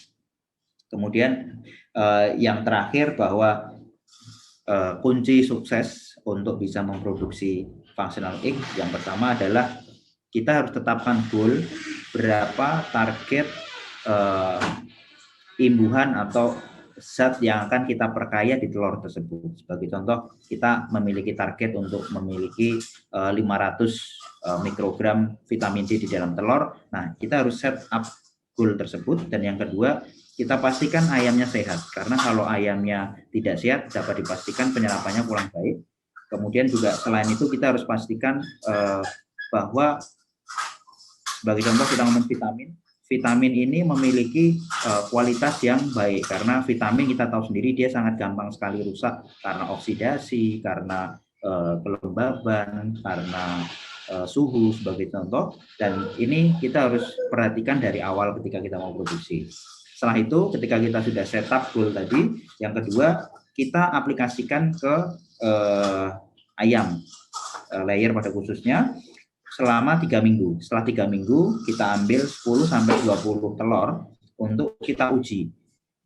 Kemudian yang terakhir bahwa kunci sukses untuk bisa memproduksi functional X yang pertama adalah kita harus tetapkan goal berapa target imbuhan atau zat yang akan kita perkaya di telur tersebut. Sebagai contoh, kita memiliki target untuk memiliki 500 mikrogram vitamin D di dalam telur. Nah, kita harus set up goal tersebut. Dan yang kedua, kita pastikan ayamnya sehat. Karena kalau ayamnya tidak sehat, dapat dipastikan penyerapannya kurang baik. Kemudian juga selain itu, kita harus pastikan bahwa sebagai contoh kita ngomong vitamin ini memiliki kualitas yang baik, karena vitamin kita tahu sendiri dia sangat gampang sekali rusak karena oksidasi, karena kelembaban, karena suhu sebagai contoh, dan ini kita harus perhatikan dari awal ketika kita mau produksi. Setelah itu ketika kita sudah setup goal tadi, yang kedua kita aplikasikan ke ayam layer pada khususnya selama 3 minggu. Setelah 3 minggu, kita ambil 10-20 telur untuk kita uji.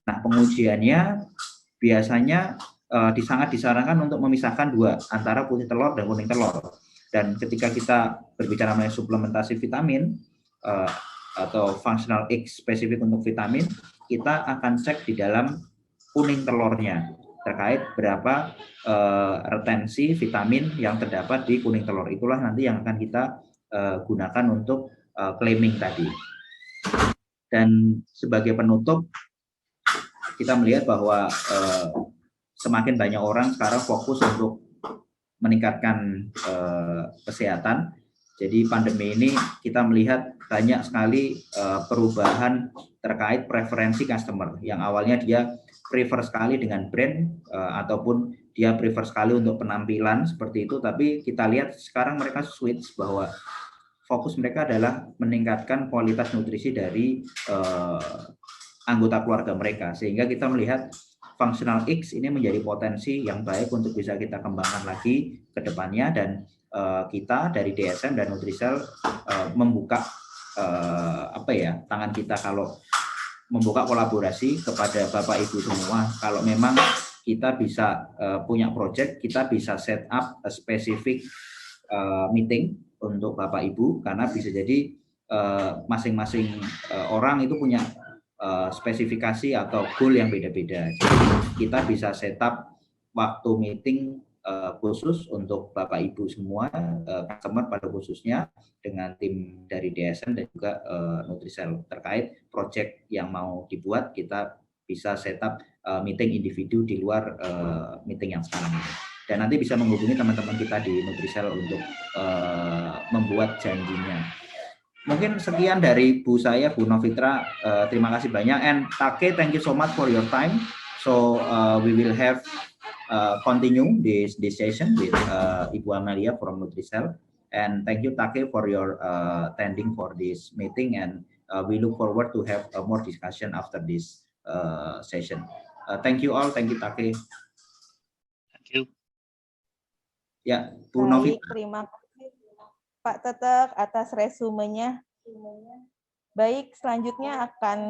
Nah, pengujiannya biasanya sangat disarankan untuk memisahkan dua, antara putih telur dan kuning telur. Dan ketika kita berbicara mengenai suplementasi vitamin atau functional X spesifik untuk vitamin, kita akan cek di dalam kuning telurnya. terkait berapa retensi vitamin yang terdapat di kuning telur. Itulah nanti yang akan kita gunakan untuk claiming tadi. Dan sebagai penutup, kita melihat bahwa semakin banyak orang sekarang fokus untuk meningkatkan kesehatan. Jadi pandemi ini kita melihat banyak sekali perubahan terkait preferensi customer. Yang awalnya dia prefer sekali dengan brand ataupun dia prefer sekali untuk penampilan seperti itu, tapi kita lihat sekarang mereka switch bahwa fokus mereka adalah meningkatkan kualitas nutrisi dari anggota keluarga mereka, sehingga kita melihat functional X ini menjadi potensi yang baik untuk bisa kita kembangkan lagi ke depannya. Dan kita dari DSM dan Nutricell membuka tangan kita kalau membuka kolaborasi kepada Bapak Ibu semua. Kalau memang kita bisa punya project, kita bisa set up a specific meeting untuk Bapak Ibu, karena bisa jadi masing-masing orang itu punya spesifikasi atau goal yang beda-beda. Jadi kita bisa setup waktu meeting khusus untuk Bapak Ibu semua, customer pada khususnya, dengan tim dari DSM dan juga Nutricell terkait project yang mau dibuat. Kita bisa setup meeting individu di luar meeting yang sekarang ini. Dan nanti bisa menghubungi teman-teman kita di Nutricell untuk membuat janjinya. Mungkin sekian dari Bu saya, Bu Novitra. Terima kasih banyak. And Take, thank you so much for your time. So we will have continue this session with Ibu Amalia from Nutricell. And thank you, Take, for your attending for this meeting. And we look forward to have more discussion after this session. Thank you all. Thank you, Take. Thank you. Ya, Bu Baik, Novitra. terima kasih Pak Tetek atas resumenya. Baik, selanjutnya akan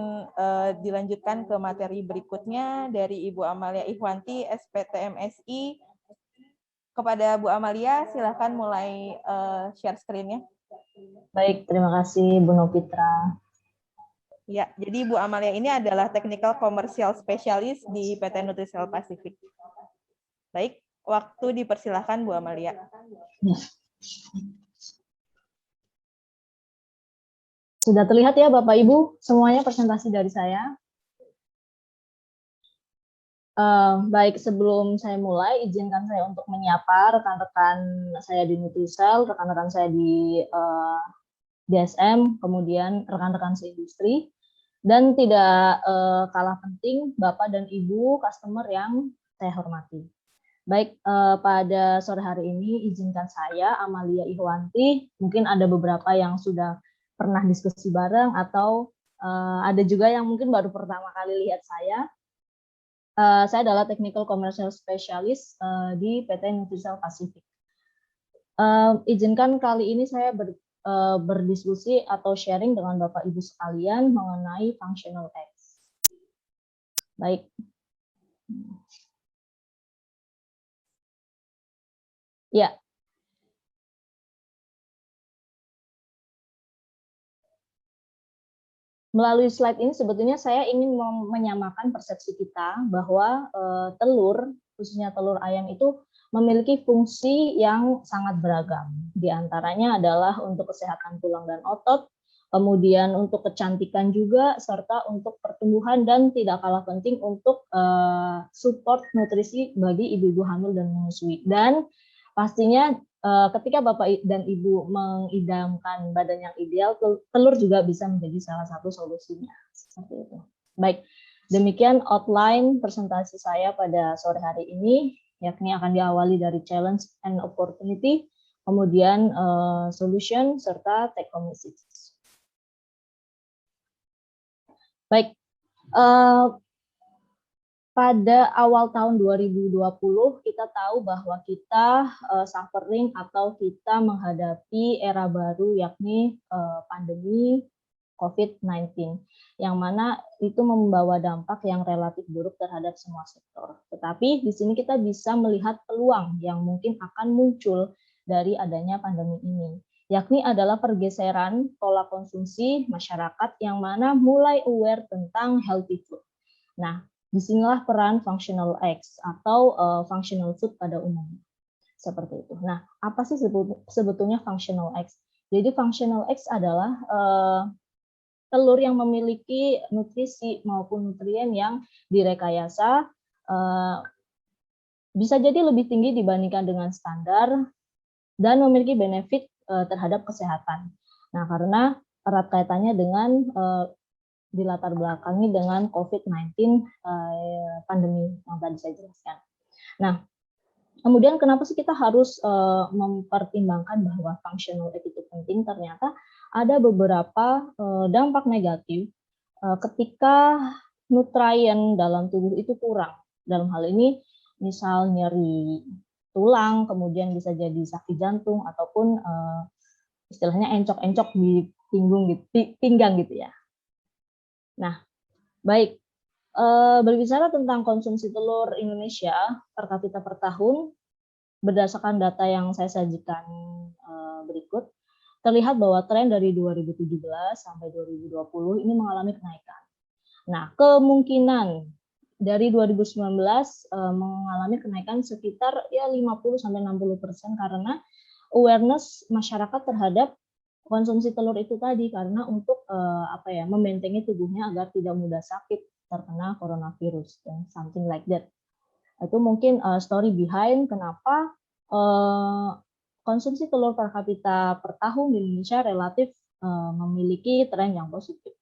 dilanjutkan ke materi berikutnya dari Ibu Amalia Ihwanti, SPTMSI. Kepada Bu Amalia, silakan mulai share screen-nya. Baik, terima kasih Bu Novitra. Ya, jadi Bu Amalia ini adalah Technical Commercial Specialist di PT Nutricell Pacific. Baik, waktu dipersilahkan Bu Amalia. Sudah terlihat ya Bapak Ibu semuanya presentasi dari saya. Baik, sebelum saya mulai, izinkan saya untuk menyapa rekan-rekan saya di Nutricell, rekan-rekan saya di DSM, kemudian rekan-rekan seindustri, dan tidak kalah penting Bapak dan Ibu customer yang saya hormati. Baik, pada sore hari ini izinkan saya, Amalia Ihwanti, mungkin ada beberapa yang sudah pernah diskusi bareng atau ada juga yang mungkin baru pertama kali lihat saya. Saya adalah Technical Commercial Specialist di PT Nutricell Pacific. Izinkan kali ini saya berdiskusi atau sharing dengan Bapak Ibu sekalian mengenai functional eggs. Baik. Ya. Melalui slide ini sebetulnya saya ingin menyamakan persepsi kita bahwa telur, khususnya telur ayam itu memiliki fungsi yang sangat beragam. Di antaranya adalah untuk kesehatan tulang dan otot, kemudian untuk kecantikan juga, serta untuk pertumbuhan, dan tidak kalah penting untuk support nutrisi bagi ibu-ibu hamil dan menyusui. Dan pastinya ketika Bapak dan Ibu mengidamkan badan yang ideal, telur juga bisa menjadi salah satu solusinya. Seperti itu. Baik, demikian outline presentasi saya pada sore hari ini, yakni akan diawali dari challenge and opportunity, kemudian solution, serta take home message. Baik, pada awal tahun 2020 kita tahu bahwa kita suffering atau kita menghadapi era baru, yakni pandemi COVID-19, yang mana itu membawa dampak yang relatif buruk terhadap semua sektor. Tetapi di sini kita bisa melihat peluang yang mungkin akan muncul dari adanya pandemi ini, yakni adalah pergeseran pola konsumsi masyarakat yang mana mulai aware tentang healthy food. Nah, disinilah peran functional eggs atau functional food pada umumnya. Seperti itu. Nah, apa sih sebetulnya functional eggs? Jadi functional eggs adalah telur yang memiliki nutrisi maupun nutrien yang direkayasa, bisa jadi lebih tinggi dibandingkan dengan standar dan memiliki benefit terhadap kesehatan. Nah, karena erat kaitannya dengan dilatar belakangi dengan COVID-19 pandemi yang tadi saya jelaskan. Nah, kemudian kenapa sih kita harus mempertimbangkan bahwa functional egg itu penting? Ternyata ada beberapa dampak negatif ketika nutrien dalam tubuh itu kurang. Dalam hal ini misal nyeri tulang, kemudian bisa jadi sakit jantung ataupun istilahnya encok-encok di pinggang gitu ya. Nah, baik. Berbicara tentang konsumsi telur Indonesia per kapita per tahun, berdasarkan data yang saya sajikan berikut, terlihat bahwa tren dari 2017 sampai 2020 ini mengalami kenaikan. Nah, kemungkinan dari 2019 mengalami kenaikan sekitar ya 50-60% karena awareness masyarakat terhadap konsumsi telur itu tadi, karena untuk membentengi tubuhnya agar tidak mudah sakit terkena coronavirus dan something like that. Itu mungkin story behind kenapa konsumsi telur per kapita per tahun di Indonesia relatif memiliki tren yang positif.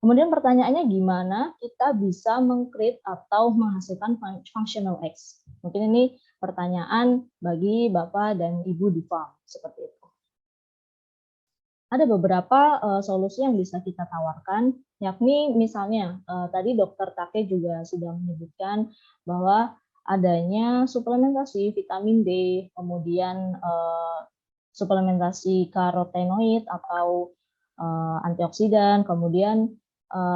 Kemudian pertanyaannya gimana kita bisa meng-create atau menghasilkan functional eggs? Mungkin ini pertanyaan bagi Bapak dan Ibu di farm, seperti itu. Ada beberapa solusi yang bisa kita tawarkan, yakni misalnya tadi Dr. Take juga sudah menyebutkan bahwa adanya suplementasi vitamin D, kemudian suplementasi karotenoid atau antioksidan, kemudian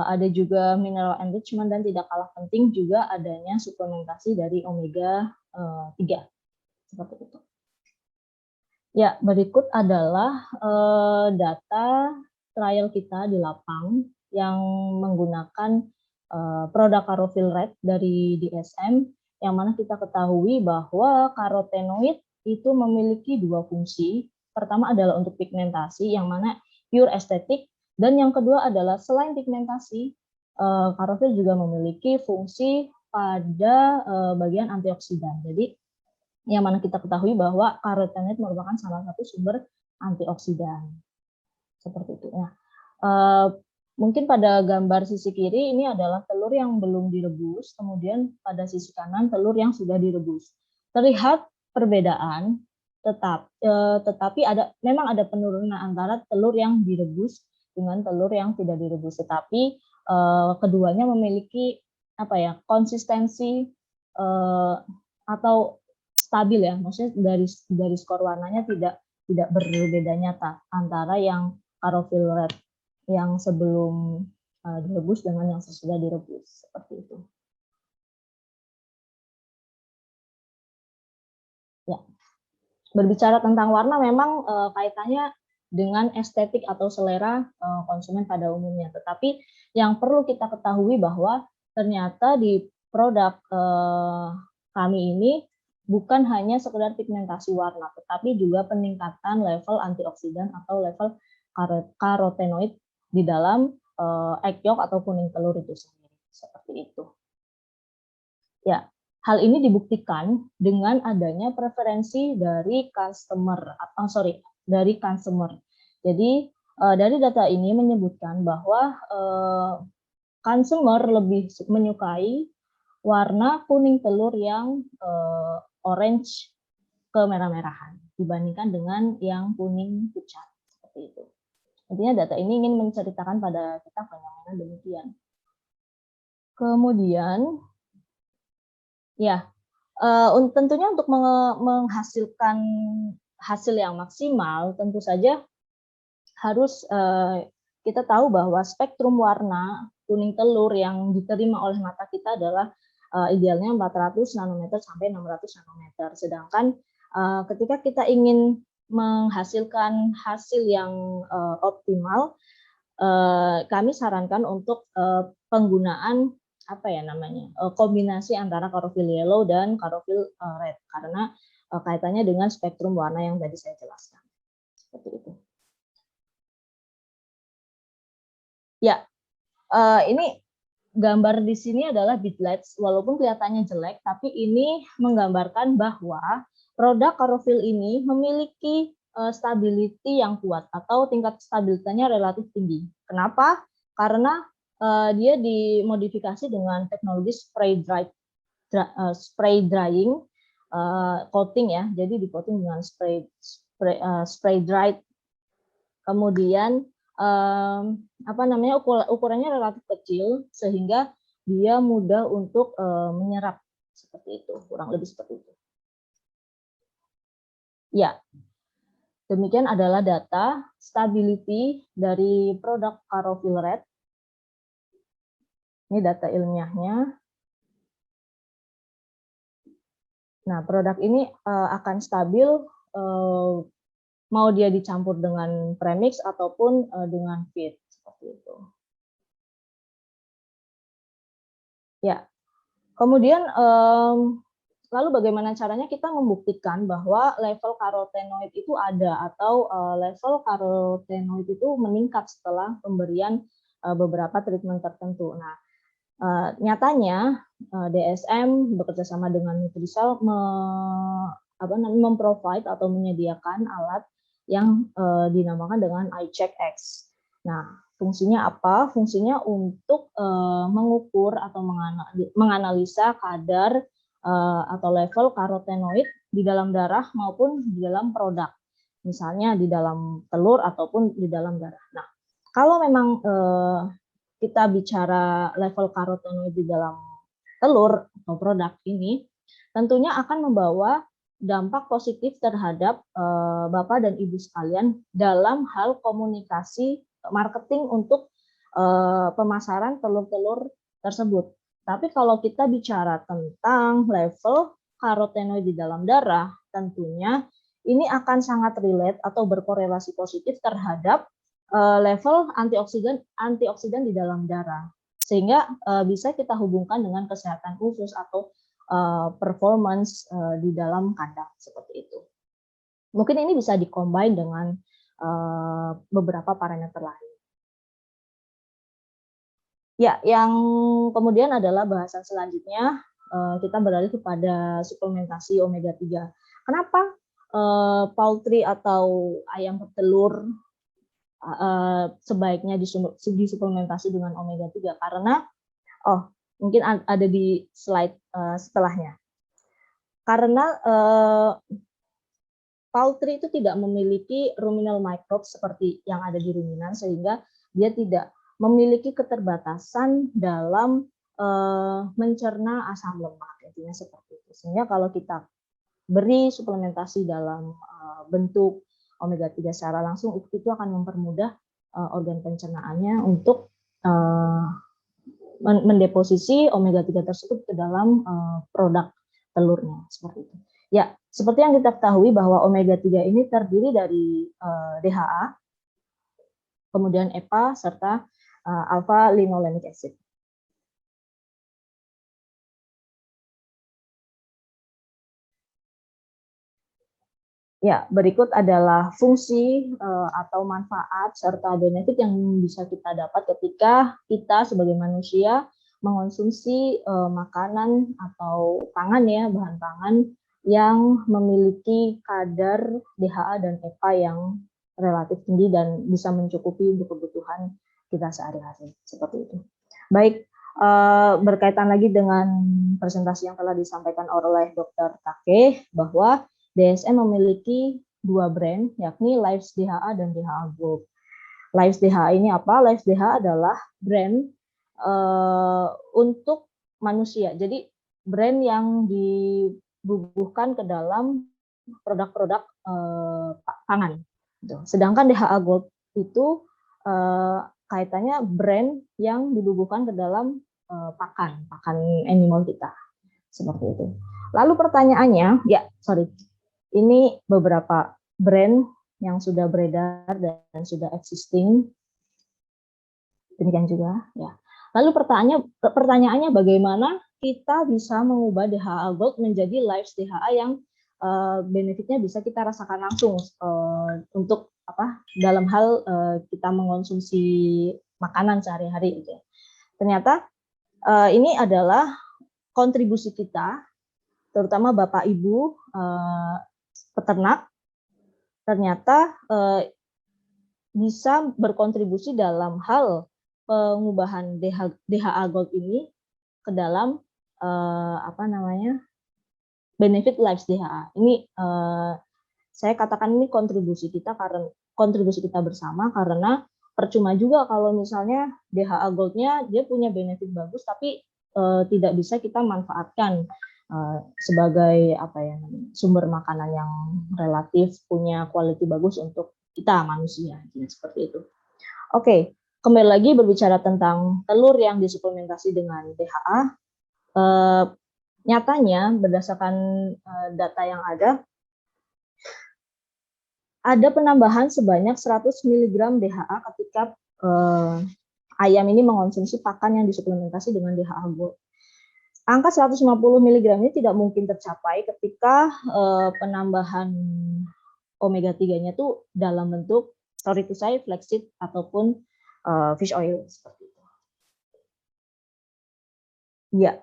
ada juga mineral enrichment, dan tidak kalah penting juga adanya suplementasi dari omega 3 seperti itu. Ya, berikut adalah data trial kita di lapang yang menggunakan produk Carophil Red dari DSM, yang mana kita ketahui bahwa karotenoid itu memiliki dua fungsi. Pertama adalah untuk pigmentasi, yang mana pure estetik, dan yang kedua adalah selain pigmentasi, Carophil juga memiliki fungsi pada bagian antioksidan. Jadi yang mana kita ketahui bahwa karotenoid merupakan salah satu sumber antioksidan. Seperti itu. Nah, mungkin pada gambar sisi kiri ini adalah telur yang belum direbus, kemudian pada sisi kanan telur yang sudah direbus. Terlihat perbedaan, tetapi memang ada penurunan antara telur yang direbus dengan telur yang tidak direbus. Tetapi keduanya memiliki konsistensi atau stabil ya, maksudnya dari skor warnanya tidak berbeda nyata antara yang Carophil Red yang sebelum direbus dengan yang sesudah direbus, seperti itu. Ya, berbicara tentang warna memang kaitannya dengan estetik atau selera konsumen pada umumnya. Tetapi yang perlu kita ketahui bahwa ternyata di produk kami ini bukan hanya sekedar pigmentasi warna, tetapi juga peningkatan level antioksidan atau level karotenoid di dalam egg yolk atau kuning telur itu sendiri, seperti itu. Ya, hal ini dibuktikan dengan adanya preferensi dari consumer. Jadi dari data ini menyebutkan bahwa consumer lebih menyukai warna kuning telur yang orange kemerah-merahan dibandingkan dengan yang kuning pucat, seperti itu. Intinya data ini ingin menceritakan pada kita fenomena demikian. Kemudian, ya, tentunya untuk menghasilkan hasil yang maksimal, tentu saja harus kita tahu bahwa spektrum warna kuning telur yang diterima oleh mata kita adalah idealnya 400 nanometer sampai 600 nanometer. Sedangkan ketika kita ingin menghasilkan hasil yang optimal, kami sarankan untuk penggunaan kombinasi antara klorofil yellow dan klorofil red karena kaitannya dengan spektrum warna yang tadi saya jelaskan. Seperti itu. Ya, ini gambar di sini adalah beadlets, walaupun kelihatannya jelek, tapi ini menggambarkan bahwa produk klorofil ini memiliki stability yang kuat atau tingkat stabilitasnya relatif tinggi. Kenapa? Karena dia dimodifikasi dengan teknologi spray drying coating ya. Jadi di coating dengan spray dried. Kemudian ukurannya relatif kecil sehingga dia mudah untuk menyerap seperti itu, kurang lebih seperti itu. Ya. Demikian adalah data stability dari produk klorofil red. Ini data ilmiahnya. Nah, produk ini akan stabil mau dia dicampur dengan premix ataupun dengan feed seperti itu. Ya, kemudian lalu bagaimana caranya kita membuktikan bahwa level karotenoid itu ada atau level karotenoid itu meningkat setelah pemberian beberapa treatment tertentu. Nah, nyatanya DSM bekerjasama dengan Nutricell memprovide atau menyediakan alat yang dinamakan dengan ImmunEgg. Nah, fungsinya apa? Fungsinya untuk mengukur atau menganalisa kadar atau level karotenoid di dalam darah maupun di dalam produk. Misalnya di dalam telur ataupun di dalam darah. Nah, kalau memang kita bicara level karotenoid di dalam telur atau produk ini, tentunya akan membawa dampak positif terhadap Bapak dan Ibu sekalian dalam hal komunikasi marketing untuk pemasaran telur-telur tersebut. Tapi kalau kita bicara tentang level karotenoid di dalam darah, tentunya ini akan sangat relate atau berkorelasi positif terhadap level antioksidan di dalam darah, sehingga bisa kita hubungkan dengan kesehatan usus atau performance di dalam kandang seperti itu. Mungkin ini bisa dikombin dengan beberapa parameter lain. Ya, yang kemudian adalah bahasan selanjutnya kita beralih kepada suplementasi omega 3. Kenapa poultry atau ayam petelur sebaiknya disuplementasi dengan omega 3 karena mungkin ada di slide setelahnya. Karena poultry itu tidak memiliki ruminal microbes seperti yang ada di ruminan sehingga dia tidak memiliki keterbatasan dalam mencerna asam lemak, intinya seperti itu. Sehingga kalau kita beri suplementasi dalam bentuk omega 3 secara langsung itu akan mempermudah organ pencernaannya untuk mendeposisi omega 3 tersebut ke dalam produk telurnya seperti itu. Ya, seperti yang kita ketahui bahwa omega 3 ini terdiri dari DHA, kemudian EPA serta alpha linolenic acid. Ya, berikut adalah fungsi atau manfaat serta benefit yang bisa kita dapat ketika kita sebagai manusia mengonsumsi makanan atau pangan ya, bahan pangan yang memiliki kadar DHA dan EPA yang relatif tinggi dan bisa mencukupi untuk kebutuhan kita sehari-hari seperti itu. Baik, berkaitan lagi dengan presentasi yang telah disampaikan oleh Dr. Take bahwa DSM memiliki 2 brand, yakni Lives DHA dan DHA Gold. Lives DHA ini apa? Lives DHA adalah brand untuk manusia. Jadi brand yang dibubuhkan ke dalam produk-produk pangan. Sedangkan DHA Gold itu kaitannya brand yang dibubuhkan ke dalam pakan animal kita. Seperti itu. Lalu pertanyaannya, ini beberapa brand yang sudah beredar dan sudah existing. Demikian juga, ya. Lalu pertanyaannya bagaimana kita bisa mengubah DHA Gold menjadi Lives DHA yang benefitnya bisa kita rasakan langsung untuk dalam hal kita mengonsumsi makanan sehari-hari. Ternyata ini adalah kontribusi kita, terutama Bapak Ibu peternak, ternyata bisa berkontribusi dalam hal pengubahan DHA Gold ini ke dalam benefit lives DHA. Ini saya katakan ini kontribusi kita bersama, karena percuma juga kalau misalnya DHA Gold-nya dia punya benefit bagus tapi tidak bisa kita manfaatkan sebagai sumber makanan yang relatif punya quality bagus untuk kita manusia, seperti itu. Oke, kembali lagi berbicara tentang telur yang disuplementasi dengan DHA. Nyatanya berdasarkan data yang ada penambahan sebanyak 100 mg DHA ketika ayam ini mengonsumsi pakan yang disuplementasi dengan DHA Gold. Angka 150 mg ini tidak mungkin tercapai ketika penambahan omega 3-nya itu dalam bentuk flaxseed ataupun fish oil seperti itu. Ya.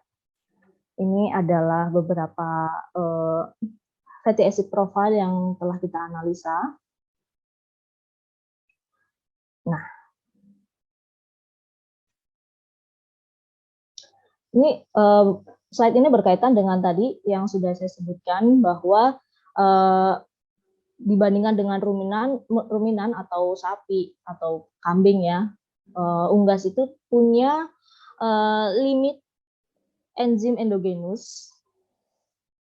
Ini adalah beberapa fatty acid profile yang telah kita analisa. Nah, ini slide ini berkaitan dengan tadi yang sudah saya sebutkan bahwa dibandingkan dengan ruminan atau sapi atau kambing ya, unggas itu punya limit enzim endogenus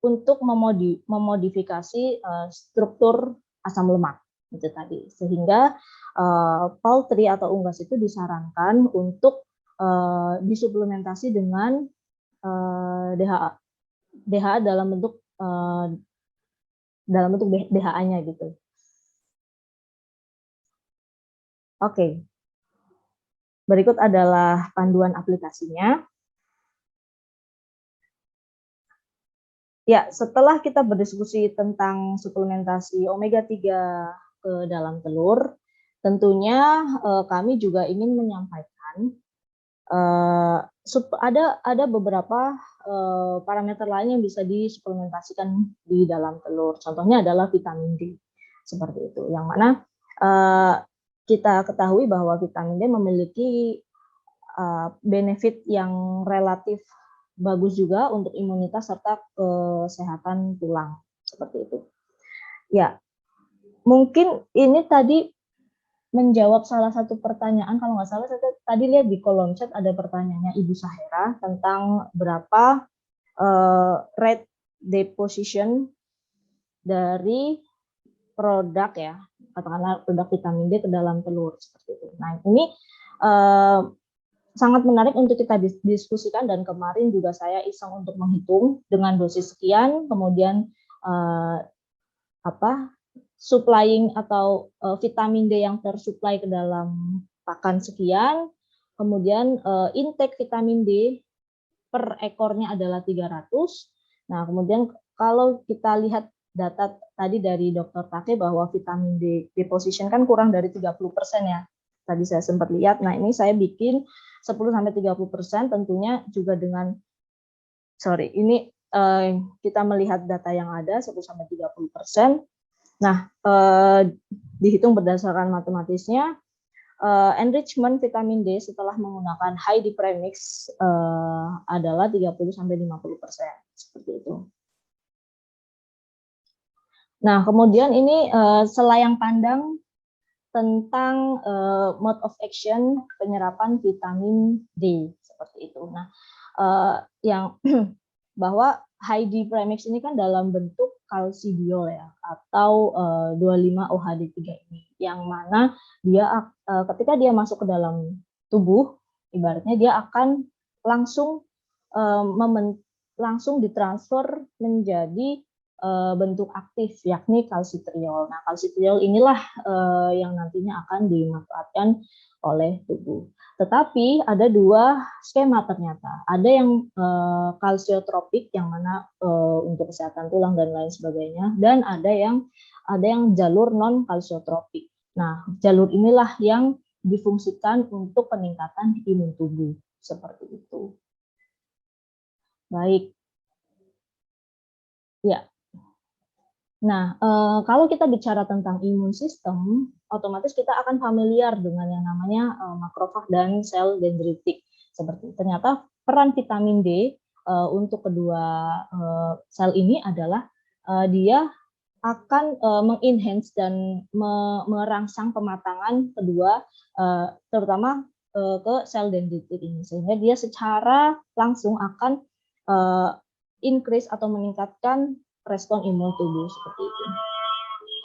untuk memodifikasi struktur asam lemak itu tadi, sehingga poultry atau unggas itu disarankan untuk disuplementasi dengan DHA dalam bentuk DHA-nya gitu. Oke. Berikut adalah panduan aplikasinya. Ya, setelah kita berdiskusi tentang suplementasi omega 3 ke dalam telur, tentunya kami juga ingin menyampaikan ada beberapa parameter lain yang bisa disuplementasikan di dalam telur. Contohnya adalah vitamin D, seperti itu. Yang mana kita ketahui bahwa vitamin D memiliki benefit yang relatif bagus juga untuk imunitas serta kesehatan tulang, seperti itu. Ya, mungkin ini tadi menjawab salah satu pertanyaan, kalau nggak salah saya tadi lihat di kolom chat ada pertanyaannya Ibu Sahera tentang berapa rate deposition dari produk ya, katakanlah produk vitamin D ke dalam telur, seperti itu. Nah, ini sangat menarik untuk kita diskusikan, dan kemarin juga saya iseng untuk menghitung dengan dosis sekian, kemudian supplying atau vitamin D yang tersuplai ke dalam pakan sekian, kemudian intake vitamin D per ekornya adalah 300. Nah, kemudian kalau kita lihat data tadi dari Dr. Take bahwa vitamin D deposition kan kurang dari 30% ya. Tadi saya sempat lihat. Nah, ini saya bikin 10-30%, tentunya juga dengan kita melihat data yang ada 10-30%. Nah, dihitung berdasarkan matematisnya, enrichment vitamin D setelah menggunakan high D premix adalah 30-50%, seperti itu. Nah, kemudian ini selayang pandang tentang mode of action penyerapan vitamin D, seperti itu. Nah, yang bahwa high D premix ini kan dalam bentuk kalsidiol ya, atau 25-OHD3 ini, yang mana dia ketika dia masuk ke dalam tubuh, ibaratnya dia akan langsung ditransfer menjadi bentuk aktif, yakni kalsitriol. Nah, kalsitriol inilah yang nantinya akan dimanfaatkan oleh tubuh. Tetapi ada dua skema ternyata. Ada yang kalsiotropik yang mana untuk kesehatan tulang dan lain sebagainya, dan ada yang jalur non kalsiotropik. Nah, jalur inilah yang difungsikan untuk peningkatan imun tubuh seperti itu. Baik. Ya. Nah, kalau kita bicara tentang imun sistem, otomatis kita akan familiar dengan yang namanya makrofag dan sel dendritik. Seperti ternyata peran vitamin D untuk kedua sel ini adalah dia akan mengenhance dan merangsang pematangan kedua, terutama ke sel dendritik ini, sehingga dia secara langsung akan increase atau meningkatkan respon imun tubuh seperti itu.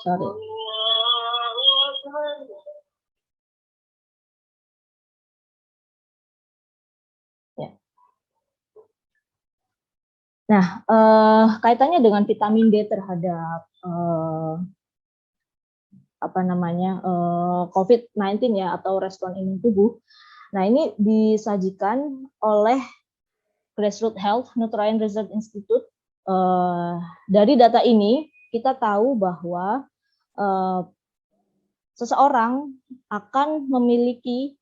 Sorry. Ya. Nah, kaitannya dengan vitamin D terhadap COVID-19 ya, atau respon imun tubuh. Nah, ini disajikan oleh Grassroots Health Nutrient Research Institute. Dari data ini kita tahu bahwa seseorang akan memiliki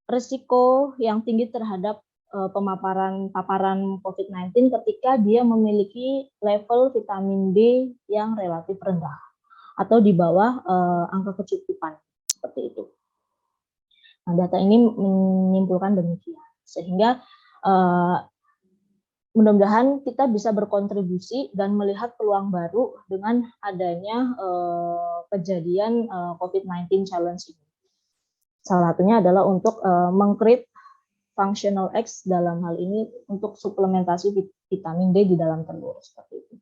risiko yang tinggi terhadap paparan COVID-19 ketika dia memiliki level vitamin D yang relatif rendah atau di bawah angka kecukupan, seperti itu. Nah, data ini menyimpulkan demikian, sehingga mudah-mudahan kita bisa berkontribusi dan melihat peluang baru dengan adanya kejadian COVID-19 challenge ini. Salah satunya adalah untuk meng-create functional X dalam hal ini untuk suplementasi vitamin D di dalam telur, seperti itu.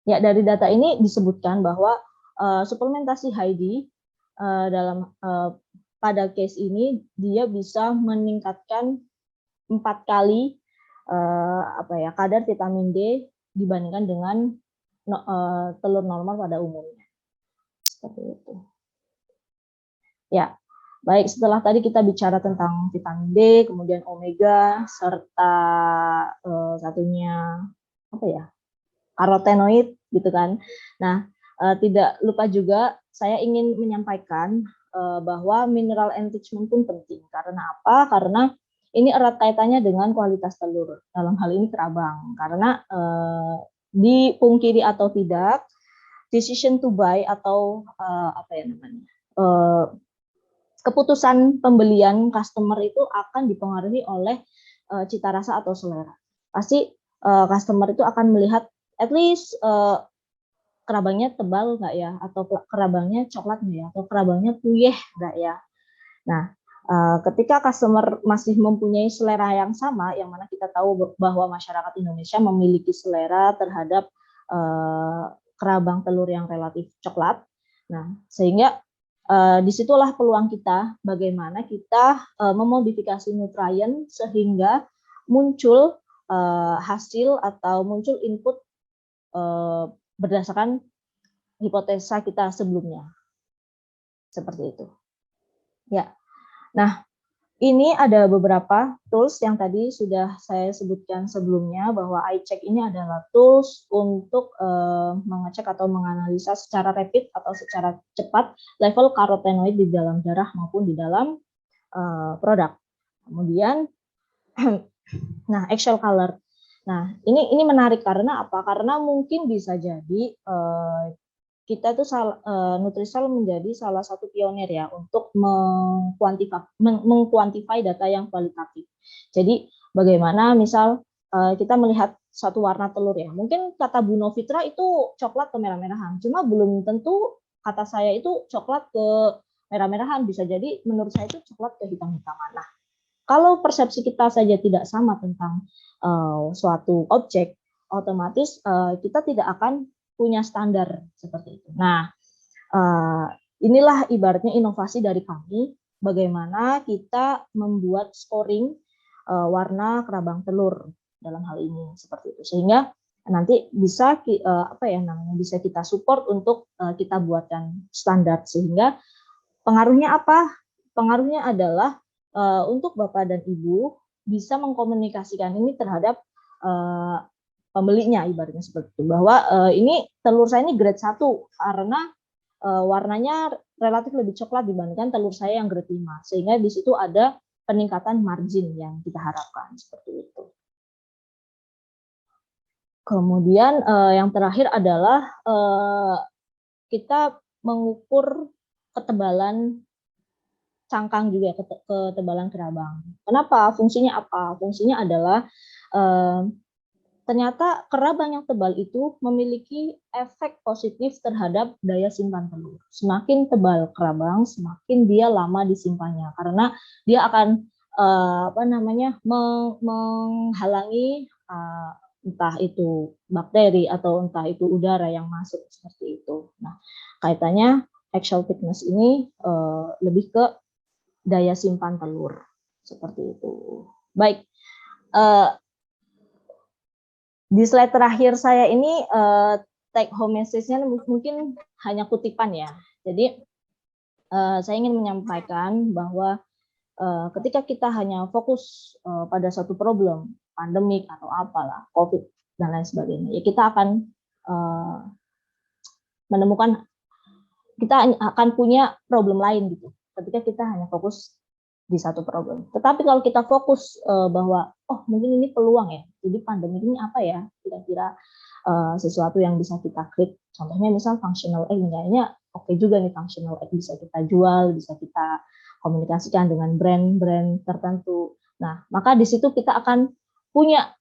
Ya, dari data ini disebutkan bahwa suplementasi HID pada case ini dia bisa meningkatkan 4 kali kadar vitamin D dibandingkan dengan telur normal pada umumnya. Seperti itu. Ya, baik, setelah tadi kita bicara tentang vitamin D, kemudian omega, serta satunya karotenoid gitu kan. Nah, tidak lupa juga saya ingin menyampaikan bahwa mineral enrichment pun penting. Karena apa? Karena ini erat kaitannya dengan kualitas telur. Dalam hal ini kerabang. Karena dipungkiri atau tidak, decision to buy atau keputusan pembelian customer itu akan dipengaruhi oleh cita rasa atau selera. Pasti customer itu akan melihat at least kerabangnya tebal nggak ya, atau kerabangnya coklat nggak ya, atau kerabangnya puyeh nggak ya. Nah, ketika customer masih mempunyai selera yang sama, yang mana kita tahu bahwa masyarakat Indonesia memiliki selera terhadap kerabang telur yang relatif coklat. Nah, sehingga disitulah peluang kita bagaimana kita memodifikasi nutrien sehingga muncul hasil atau muncul input berdasarkan hipotesa kita sebelumnya, seperti itu. Ya, nah ini ada beberapa tools yang tadi sudah saya sebutkan sebelumnya, bahwa iCheck ini adalah tools untuk mengecek atau menganalisa secara rapid atau secara cepat level karotenoid di dalam darah maupun di dalam produk. Kemudian, nah, actual color. Nah, ini menarik karena apa? Karena mungkin bisa jadi kita itu Nutricell menjadi salah satu pionir ya untuk mengkuantify data yang kualitatif. Jadi bagaimana misal kita melihat satu warna telur ya, mungkin kata Bu Novitra itu coklat ke merah-merahan, cuma belum tentu kata saya itu coklat ke merah-merahan, bisa jadi menurut saya itu coklat ke hitam-hitaman. Nah, kalau persepsi kita saja tidak sama tentang suatu objek, otomatis kita tidak akan punya standar seperti itu. Nah, inilah ibaratnya inovasi dari kami, bagaimana kita membuat scoring warna kerabang telur dalam hal ini, seperti itu. Sehingga nanti bisa bisa kita support untuk kita buatkan standar, sehingga pengaruhnya apa? Pengaruhnya adalah untuk Bapak dan Ibu bisa mengkomunikasikan ini terhadap pembelinya, ibaratnya seperti itu, bahwa ini telur saya ini grade 1 karena warnanya relatif lebih coklat dibandingkan telur saya yang grade 5, sehingga di situ ada peningkatan margin yang kita harapkan seperti itu. Kemudian yang terakhir adalah kita mengukur ketebalan cangkang juga, ketebalan kerabang. Kenapa? Fungsinya apa? Fungsinya adalah ternyata kerabang yang tebal itu memiliki efek positif terhadap daya simpan telur. Semakin tebal kerabang, semakin dia lama disimpannya, karena dia akan menghalangi entah itu bakteri atau entah itu udara yang masuk seperti itu. Nah, kaitannya eggshell thickness ini lebih ke daya simpan telur seperti itu. Baik, di slide terakhir saya ini take home message-nya mungkin hanya kutipan ya. Jadi saya ingin menyampaikan bahwa ketika kita hanya fokus pada satu problem, pandemik atau apalah, COVID dan lain sebagainya, ya kita akan menemukan, kita akan punya problem lain gitu. Ketika kita hanya fokus di satu problem. Tetapi kalau kita fokus bahwa mungkin ini peluang ya, jadi pandemi ini apa ya kira-kira sesuatu yang bisa kita klik. Contohnya misal functional egg, kayaknya oke juga nih functional egg, bisa kita jual, bisa kita komunikasikan dengan brand-brand tertentu. Nah, maka di situ kita akan punya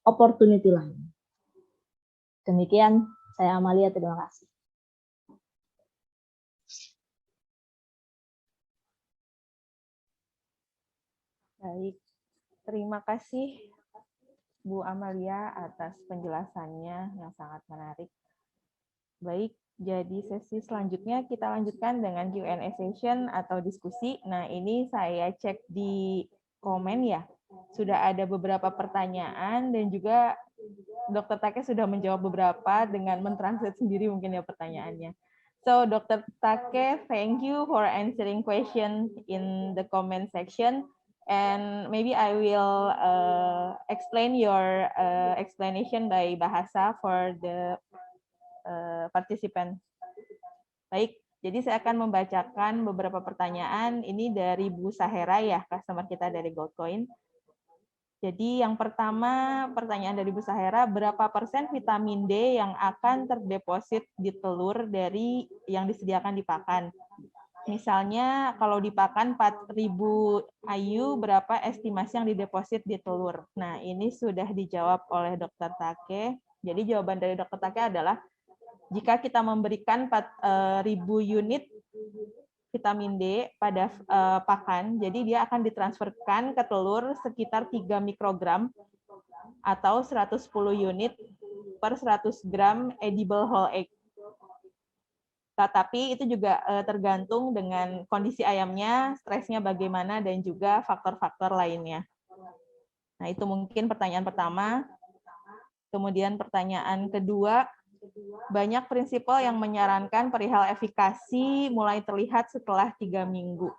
opportunity lain. Demikian saya Amalia, terima kasih. Baik, terima kasih Bu Amalia atas penjelasannya yang sangat menarik. Baik, jadi sesi selanjutnya kita lanjutkan dengan Q&A session atau diskusi. Nah, ini saya cek di komen ya, sudah ada beberapa pertanyaan dan juga Dr. Take sudah menjawab beberapa dengan mentranslate sendiri mungkin ya pertanyaannya. So, Dr. Take, thank you for answering questions in the comment section. And maybe I will explain your explanation by bahasa for the participant. Baik, jadi saya akan membacakan beberapa pertanyaan. Ini dari Bu Sahera ya, customer kita dari Goldcoin. Jadi yang pertama, pertanyaan dari Bu Sahera, berapa persen vitamin D yang akan terdeposit di telur dari yang disediakan di pakan? Misalnya kalau di pakan 4.000 IU, berapa estimasi yang dideposit di telur? Nah, ini sudah dijawab oleh Dr. Take. Jadi jawaban dari Dr. Take adalah jika kita memberikan 4.000 unit vitamin D pada pakan, jadi dia akan ditransferkan ke telur sekitar 3 mikrogram atau 110 unit per 100 gram edible whole egg. Tetapi itu juga tergantung dengan kondisi ayamnya, stresnya bagaimana, dan juga faktor-faktor lainnya. Nah, itu mungkin pertanyaan pertama. Kemudian pertanyaan kedua, banyak prinsipal yang menyarankan perihal efikasi mulai terlihat setelah 3 minggu.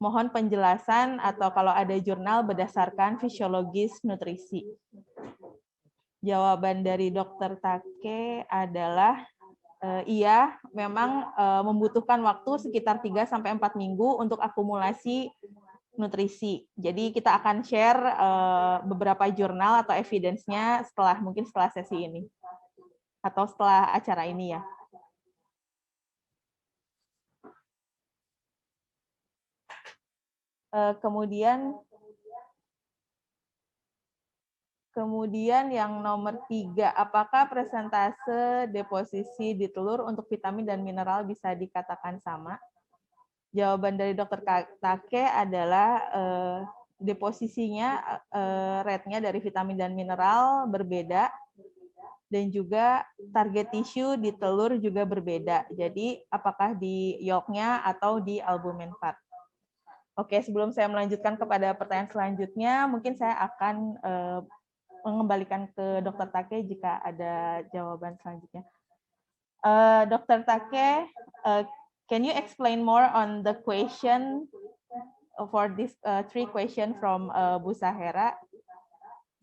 Mohon penjelasan atau kalau ada jurnal berdasarkan fisiologis nutrisi. Jawaban dari Dr. Take adalah iya, memang membutuhkan waktu sekitar 3-4 minggu untuk akumulasi nutrisi. Jadi kita akan share beberapa jurnal atau evidence-nya mungkin setelah sesi ini atau setelah acara ini ya. Kemudian yang nomor 3, apakah persentase deposisi di telur untuk vitamin dan mineral bisa dikatakan sama? Jawaban dari Dr. Take adalah deposisinya, rate-nya dari vitamin dan mineral berbeda, dan juga target tisu di telur juga berbeda. Jadi apakah di yolk-nya atau di albumen part? Oke, sebelum saya melanjutkan kepada pertanyaan selanjutnya, mungkin saya akan mengembalikan ke Dr. Take jika ada jawaban selanjutnya. Dr. Take, can you explain more on the question for this 3 questions from Bu Sahera,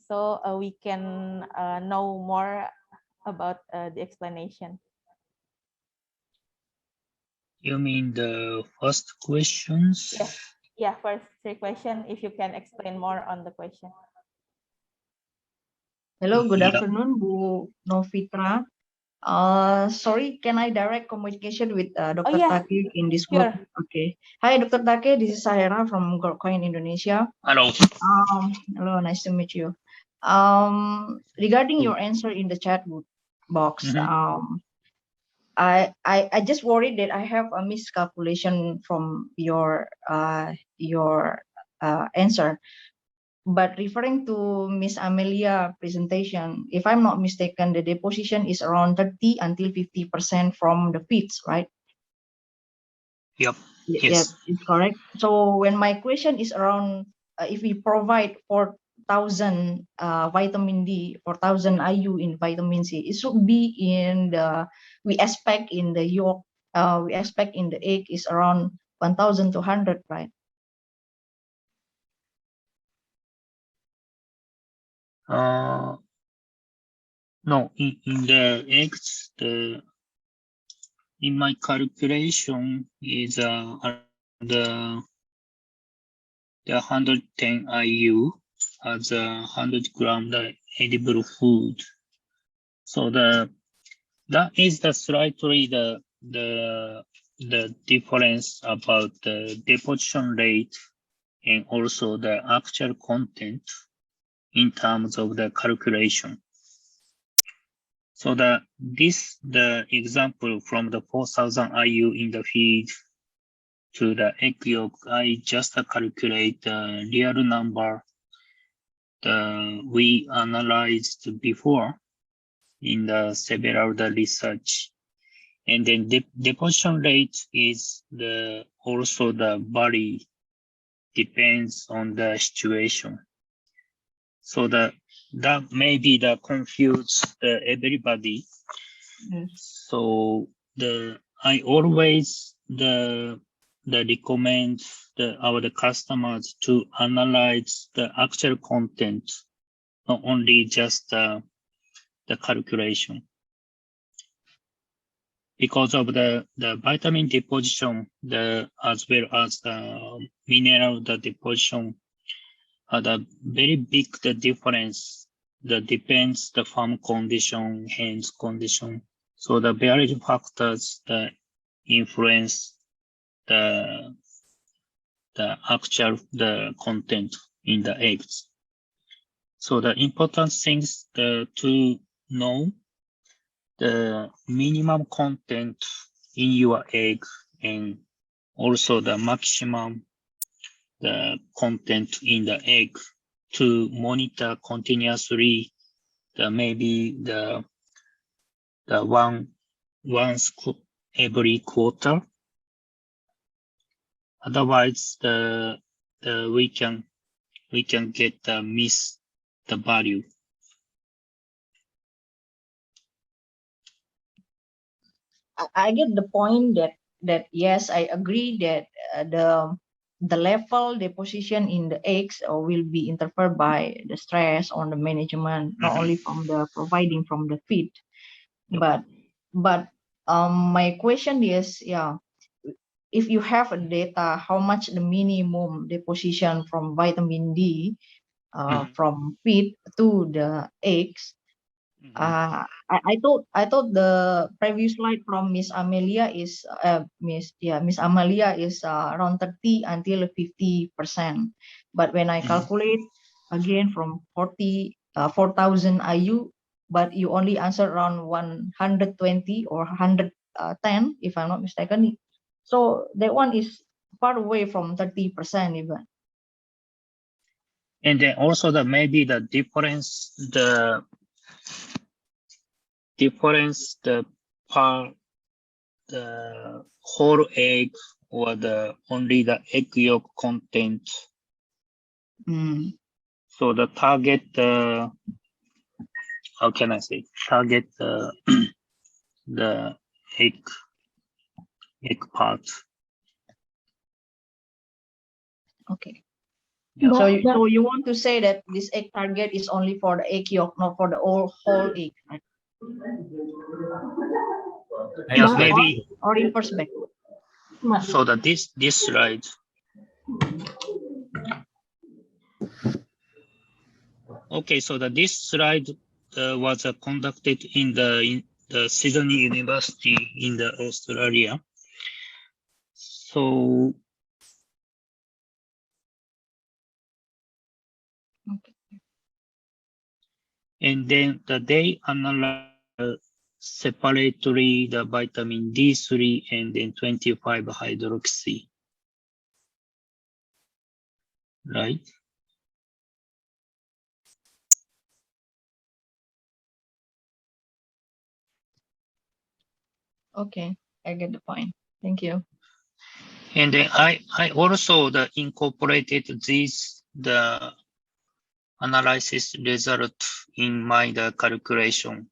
so we can know more about the explanation? You mean the first questions? Yes. Yeah, first 3 questions, if you can explain more on the question. Hello, good Yeah. afternoon, Bu Novitra. Sorry, can I direct communication with Dr. yeah. Take in this Sure. group? Okay. Hi, Dr. Take. This is Sahera from Coin Indonesia. Hello. Hello, nice to meet you. Regarding your answer in the chat box, I just worried that I have a miscalculation from your answer. But referring to Miss Amelia presentation, if I'm not mistaken, the deposition is around 30 until 50% from the feeds, right? Yep. Yes, Yes. it's correct. So when my question is around, if we provide 4,000 vitamin D, 4,000 IU in vitamin C, it should be in the, we expect in the yolk, we expect in the egg is around 1,200, right? No, in the eggs, in my calculation is the 110 IU as 100 gram the edible food. So that is the slightly the difference about the deposition rate and also the actual content in terms of the calculation. So the example from the 4,000 IU in the feed to the egg yolk, I just calculate the real number we analyzed before in the several research. And then the deposition rate is also the vary, depends on the situation. So that maybe that confuse everybody. So I always recommend our customers to analyze the actual content, not only just the calculation. Because of the vitamin deposition, as well as the mineral deposition, the very big difference that depends the farm condition, hence condition. So the various factors that influence the actual content in the eggs. So the important things to know the minimum content in your egg and also the maximum content in the egg to monitor continuously maybe once every quarter. Otherwise we can get miss the value. I get the point that yes, I agree that the level deposition in the eggs will be interfered by the stress on the management, not only from the providing from the feed, but my question is, if you have data, how much the minimum deposition from vitamin D from feed to the eggs? I thought the previous slide from Miss Amelia is Miss Amelia is around 30 until 50%. But when I calculate again from 4,000 IU, but you only answer around 120 or 110, if I'm not mistaken. So that one is far away from 30% even. And then also maybe the difference the whole egg or only the egg yolk content. So the target how can I say, target the the egg part. Okay. Mbak, So, Mbak, so you want to say that this egg target is only for the egg yolk, not for the whole egg, right? Yes, Mbak, maybe. Or inverse back. Mbak. So that this slide. Okay, so that this slide was conducted in the Sydney University in the Australia. So Okay. and then they analyzed separately the vitamin D3 and then 25 hydroxy, right? Okay, I get the point. Thank you. And then I also incorporated the analysis result in my calculation.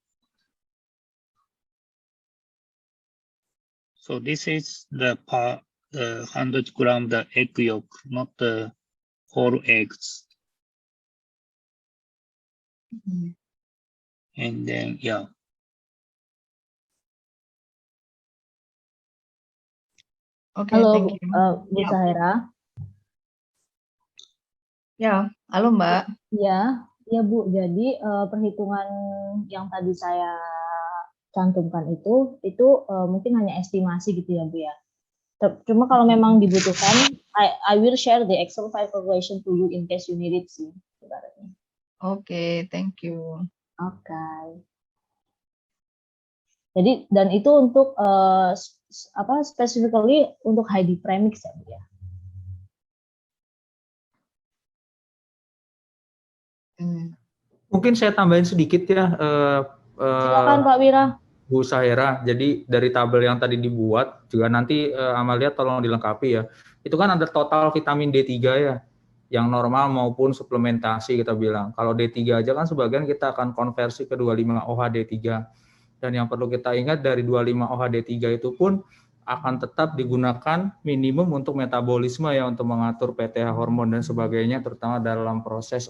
So this is the 100 gram the egg yolk, not the whole eggs. Mhm. And then yeah. Okay, Halo, thank you. Bu Zahira. Ya, halo Mbak. Ya Bu. Jadi perhitungan yang tadi saya cantumkan itu mungkin hanya estimasi gitu ya Bu ya. Cuma kalau memang dibutuhkan, I will share the Excel file calculation to you in case you need it sih. Oke, thank you. Oke. Jadi dan itu untuk specifically untuk high premix ya Bu ya. Mungkin saya tambahin sedikit ya, Silakan Pak Wira. Bu Zahira. Jadi dari tabel yang tadi dibuat juga nanti Amalia tolong dilengkapi ya. Itu kan ada total vitamin D3 ya, yang normal maupun suplementasi kita bilang. Kalau D3 aja kan sebagian kita akan konversi ke 25-OH-D3. Dan yang perlu kita ingat dari 25-OH-D3 itu pun akan tetap digunakan minimum untuk metabolisme ya, untuk mengatur PTH hormon dan sebagainya, terutama dalam proses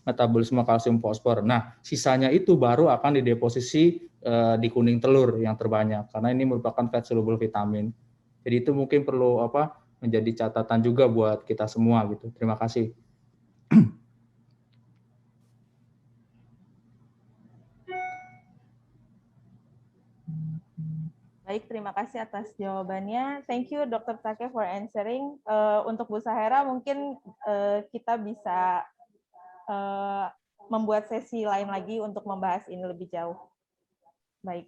metabolisme kalsium fosfor. Nah, sisanya itu baru akan dideposisi di kuning telur yang terbanyak, karena ini merupakan fat soluble vitamin. Jadi itu mungkin perlu menjadi catatan juga buat kita semua gitu. Terima kasih. Baik, terima kasih atas jawabannya. Thank you, Dr. Take, for answering. Untuk Bu Zahira, mungkin kita bisa membuat sesi lain lagi untuk membahas ini lebih jauh. Baik.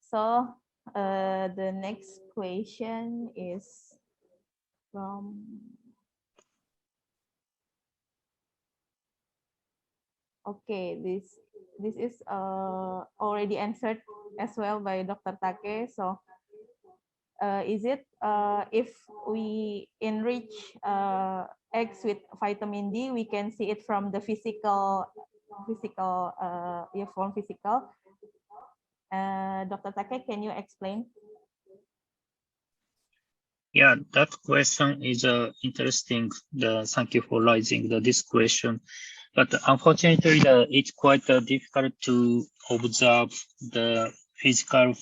So, the next question is from... Okay, this is already answered as well by Dr. Take. So, is it if we enrich eggs with vitamin D, we can see it from the physical. Dr. Take, can you explain? Yeah, that question is interesting. Thank you for raising this question. But unfortunately, it's quite difficult to observe the physical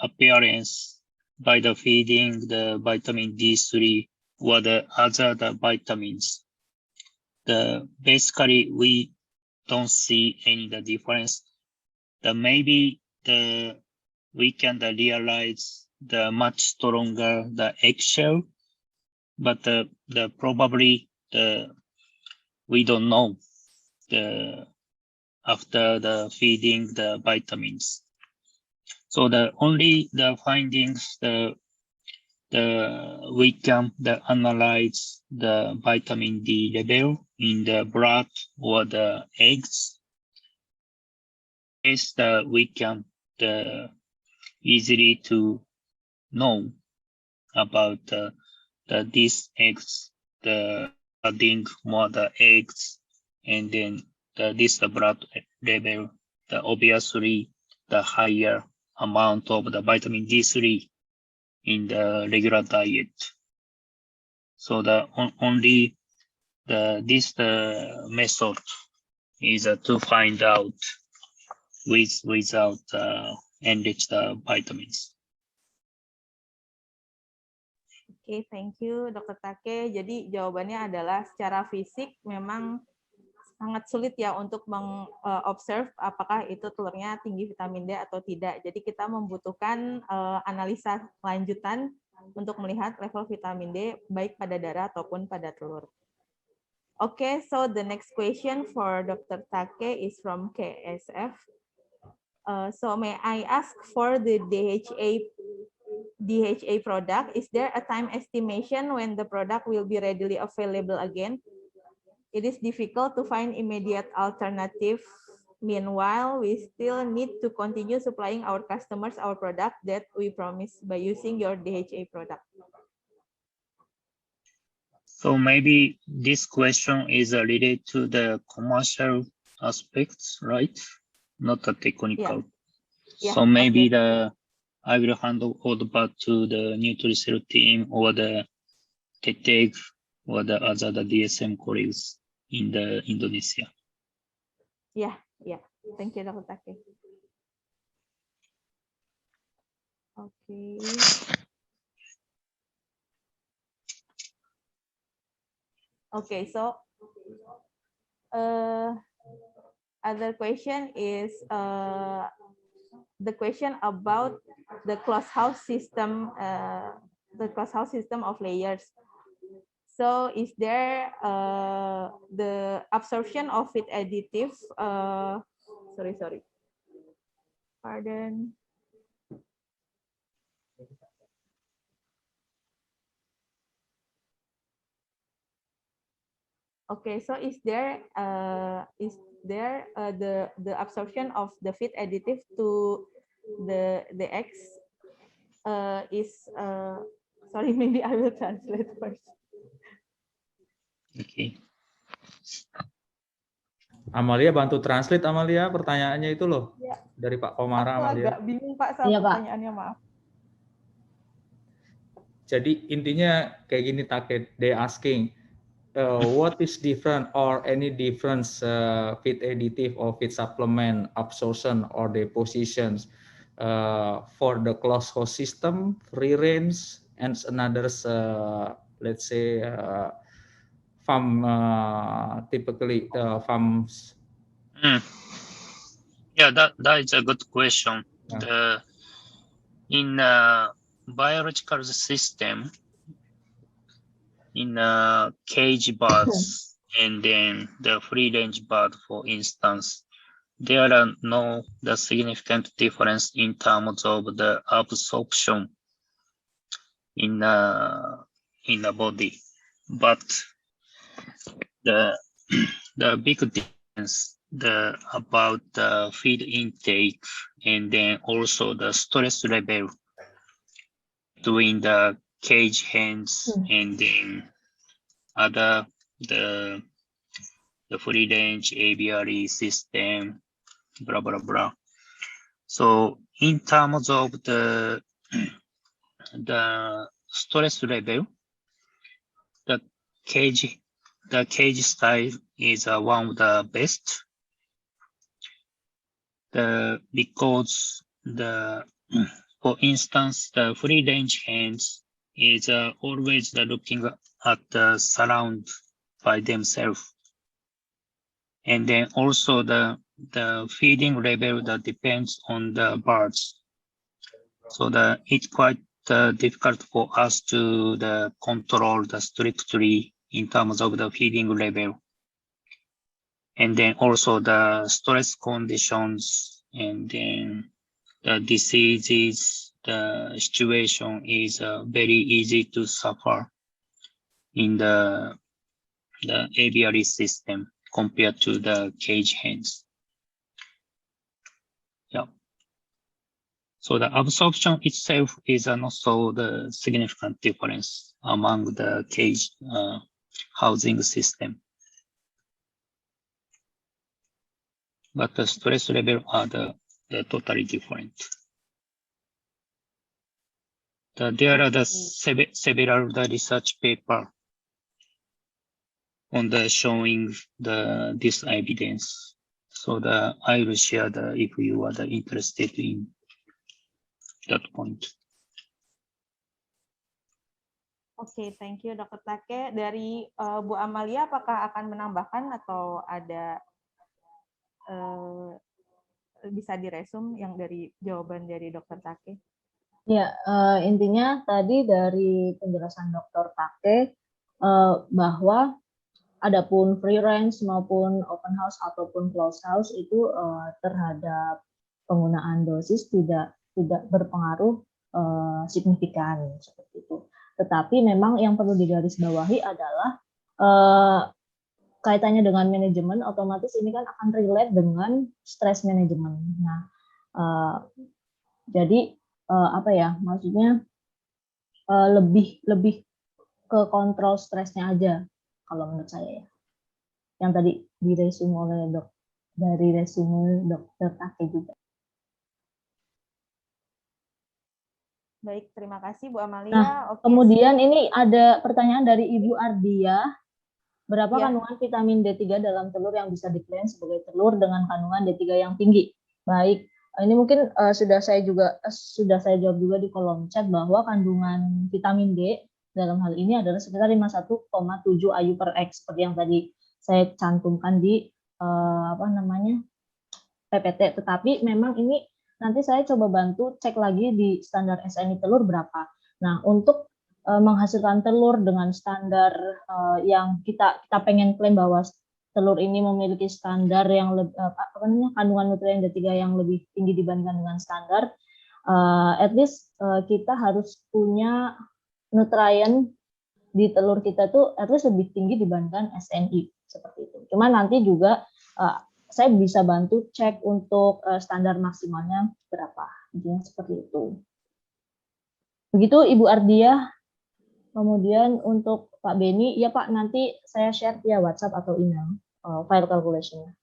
appearance by the feeding the vitamin D3 or the other vitamins. Basically, we don't see any difference. Maybe we can realize the much stronger the eggshell, but probably we don't know after the feeding the vitamins. So only the findings we can analyze the vitamin D level in the blood or the eggs. Is we can easily to know about these eggs, adding more the eggs, and then this blood level obviously the higher amount of the vitamin D3 in the regular diet. So only this method is to find out without enriched vitamins. Oke, thank you Dr. Take. Jadi jawabannya adalah secara fisik memang sangat sulit ya untuk mengobserve apakah itu telurnya tinggi vitamin D atau tidak. Jadi kita membutuhkan analisa lanjutan untuk melihat level vitamin D baik pada darah ataupun pada telur. Okay, so the next question for Dr. Take is from KSF. So may I ask for the DHA product, is there a time estimation when the product will be readily available again? It is difficult to find immediate alternative. Meanwhile, we still need to continue supplying our customers our product that we promise by using your DHA product. So maybe this question is related to the commercial aspects, right? Not the technical. Yeah. So maybe okay. I will hand over to the Nutricell team or the TETEG or the other DSM colleagues in the Indonesia. Yeah. Thank you, Dr. Take. Okay. Okay, so other question is the question about the closed house system, of layers. So is there the absorption of feed additive? Sorry. Pardon. Okay, so is there the absorption of the feed additive to the eggs sorry, maybe I will translate first. Okay. Amalia bantu translate, Amalia, pertanyaannya itu loh Ya. dari Pak Komara. Aku Amalia agak bingung Pak sama pertanyaannya, maaf. Jadi intinya kayak gini, Take, they asking what is different or any difference feed additive or feed supplement absorption or depositions for the closed host system, free range, and another let's say farm typically farms. Yeah, that is a good question. Yeah. In biological system, in cage birds and then the free range bird, for instance, there are no significant difference in terms of the absorption in the body, but the big difference about the feed intake and then also the stress level between the cage hens and then the free range aviary system, blah blah blah. So in terms of the stress level, the cage style is one of the best. Because for instance, the free range hens is always looking at the surround by themselves, and then also the feeding level that depends on the birds. So it's quite difficult for us to control strictly in terms of the feeding level. And then also the stress conditions and then the diseases, the situation is very easy to suffer in the aviary system compared to the cage hens. Yeah. So the absorption itself is not so the significant difference among the cage housing system. but the stress level are the totally different. There are several research paper on the showing this evidence. So I will share if you are interested in that point. Oke, thank you Dr. Take. Dari Bu Amalia, apakah akan menambahkan atau ada bisa diresum yang dari jawaban dari Dr. Take? Ya, intinya tadi dari penjelasan Dr. Take bahwa adapun free range maupun open house ataupun closed house itu terhadap penggunaan dosis tidak berpengaruh signifikan seperti itu. Tetapi memang yang perlu digarisbawahi adalah kaitannya dengan manajemen, otomatis ini kan akan relate dengan stress management. Nah, jadi apa ya, maksudnya lebih ke kontrol stresnya aja kalau menurut saya ya. Yang tadi diresume oleh dari resume Dr. Take juga. Baik, terima kasih Bu Amalia. Nah, kemudian ini ada pertanyaan dari Ibu Ardia. Berapa kandungan vitamin D3 dalam telur yang bisa diklaim sebagai telur dengan kandungan D3 yang tinggi? Baik, ini mungkin sudah saya jawab juga di kolom chat bahwa kandungan vitamin D dalam hal ini adalah sekitar 51,7 IU per X seperti yang tadi saya cantumkan di PPT. Tetapi memang ini nanti saya coba bantu cek lagi di standar SNI telur berapa. Nah, untuk menghasilkan telur dengan standar yang kita pengen klaim bahwa telur ini memiliki standar yang kandungan nutrien D3 yang lebih tinggi dibandingkan dengan standar, at least kita harus punya nutrien di telur kita tuh at least lebih tinggi dibandingkan SNI seperti itu. Cuma nanti juga saya bisa bantu cek untuk standar maksimalnya berapa, jadi seperti itu. Begitu Ibu Ardia. Kemudian untuk Pak Beni, ya Pak, nanti saya share via WhatsApp atau email file calculation-nya.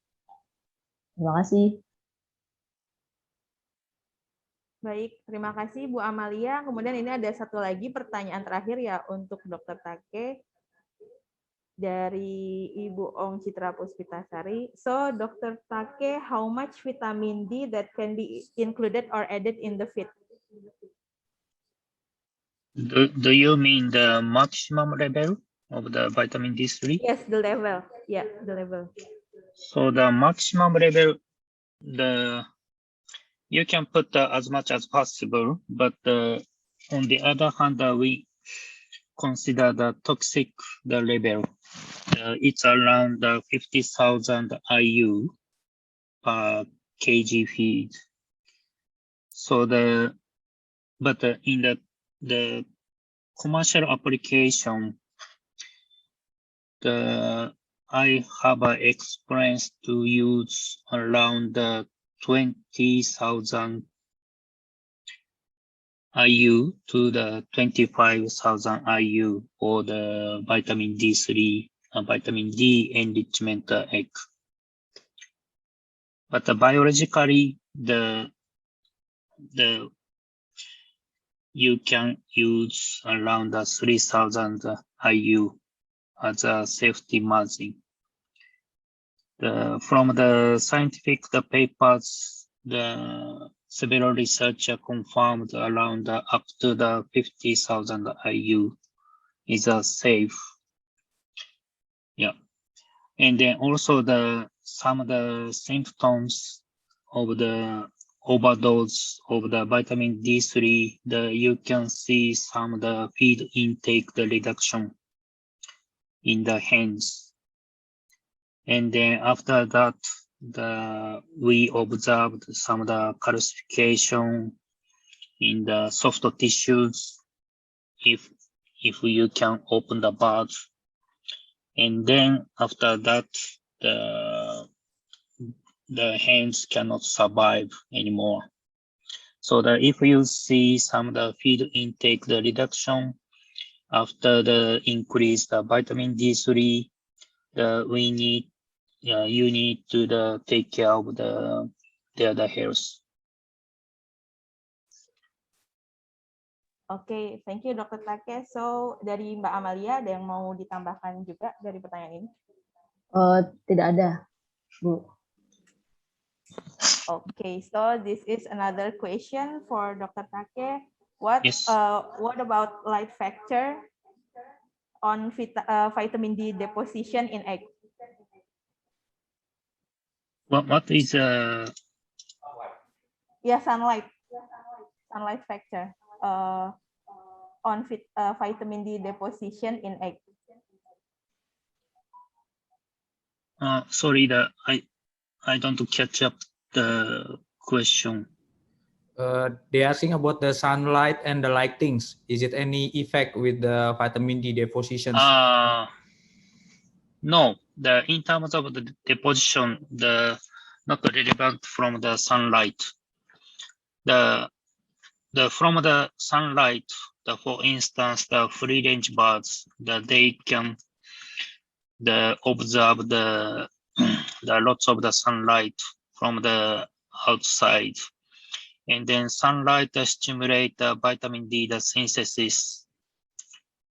Terima kasih. Baik, terima kasih Bu Amalia. Kemudian ini ada satu lagi pertanyaan terakhir ya untuk Dr. Take dari Ibu Ong Citra Puspitasari. So, Dr. Take, how much vitamin D that can be included or added in the feed? Do you mean the maximum level of the vitamin D3? Yes, the level. Yeah, the level. So the maximum level, you can put as much as possible, but on the other hand, we consider the toxic level. It's around 50,000 IU per kg feed. So in the commercial application, I have experience to use around 20,000 IU to the 25,000 IU for the vitamin D3 and vitamin D enrichment egg. But biologically, you can use around 3,000 IU as a safety margin. From the scientific papers, several researchers confirmed around up to the 50,000 IU is safe. Yeah, and then also some of the symptoms of the overdose of the vitamin D3, you can see some of the feed intake, the reduction in the hands. And then after that, we observed some of the calcification in the soft tissues if you can open the bars. And then after that, the hands cannot survive anymore. So that if you see some of the feed intake, the reduction after the increase the vitamin D3, we need you need to take care of their health. Oke, thank you Dr. Take. So dari Mbak Amalia ada yang mau ditambahkan juga dari pertanyaan ini? Tidak ada, Bu. Okay, so this is another question for Dr. Take. What about light factor on vitamin D deposition in egg? What is sunlight factor on vitamin D deposition in egg? Sorry, I don't catch up the question. They asking about the sunlight and the lightings. Is it any effect with the vitamin D depositions? No, in terms of the deposition, not relevant from the sunlight. From the sunlight, for instance, the free range birds, they can observe the lots of the sunlight from the outside, and then sunlight stimulate the vitamin D synthesis,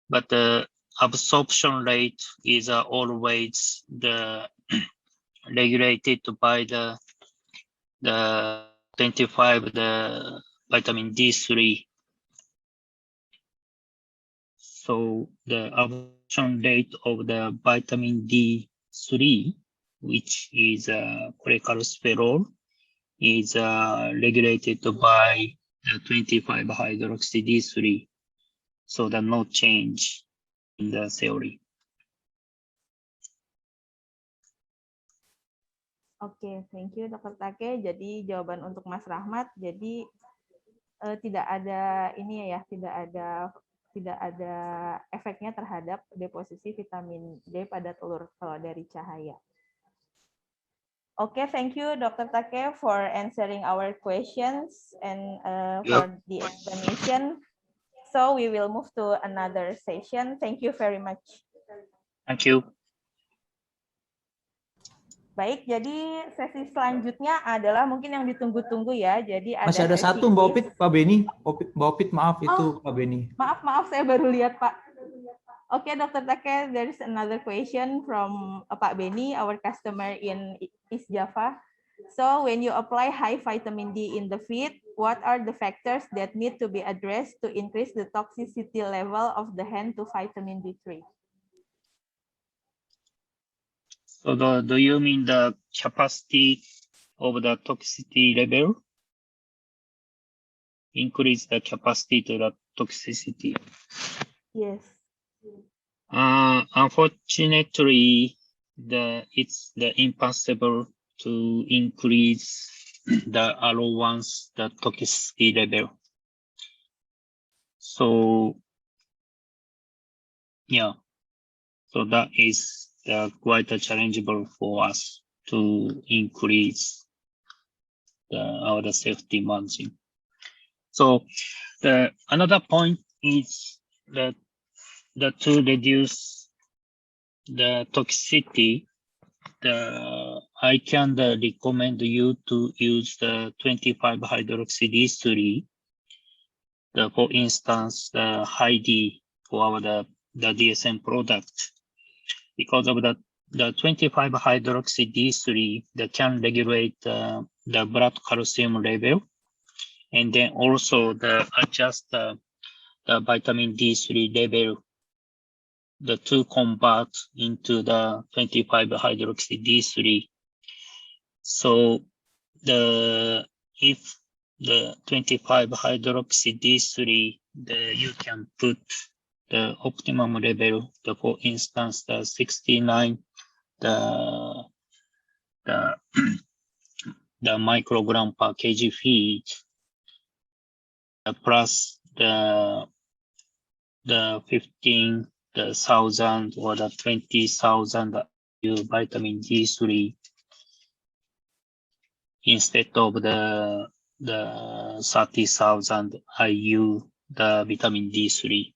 but the absorption rate is always regulated by the 25 vitamin D3. So the absorption rate of the vitamin D3, which is cholecalciferol, is regulated by the 25 hydroxy D3. So there's no change in the theory. Oke, thank you Dr. Take. Jadi jawaban untuk Mas Rahmat, jadi tidak ada tidak ada efeknya terhadap deposisi vitamin D pada telur kalau dari cahaya. Oke, thank you Dr. Take for answering our questions and for the explanation. So we will move to another session. Thank you very much. Thank you. Baik, jadi sesi selanjutnya adalah mungkin yang ditunggu-tunggu ya. Jadi masih ada satu Mbak Opit, Pak Beni. Mbak Opit, maaf itu Pak Beni. Maaf, saya baru lihat Pak. Oke, Dr. Take, there is another question from Pak Beni, our customer in East Java. So when you apply high vitamin D in the feed, what are the factors that need to be addressed to increase the toxicity level of the hen to vitamin D3? So do you mean the capacity of the toxicity level? Increase the capacity to the toxicity? Yes. Unfortunately, it's impossible to increase the allowance, the toxicity level. So yeah, so that is quite challengeable for us to increase our safety margin. So another point is that to reduce the toxicity, I can recommend you to use the 25 hydroxy D3. For instance, the high D for the DSM product, because of the 25 hydroxy D3 that can regulate the blood calcium level, and then also adjust the vitamin D3 level, the two convert into the 25 hydroxy D3. So if the 25 hydroxy D3, you can put the optimum level, for instance, the 69, the microgram per kg feed, plus the 15,000 or the 20,000 vitamin D3 instead of the 30,000 IU the vitamin D3,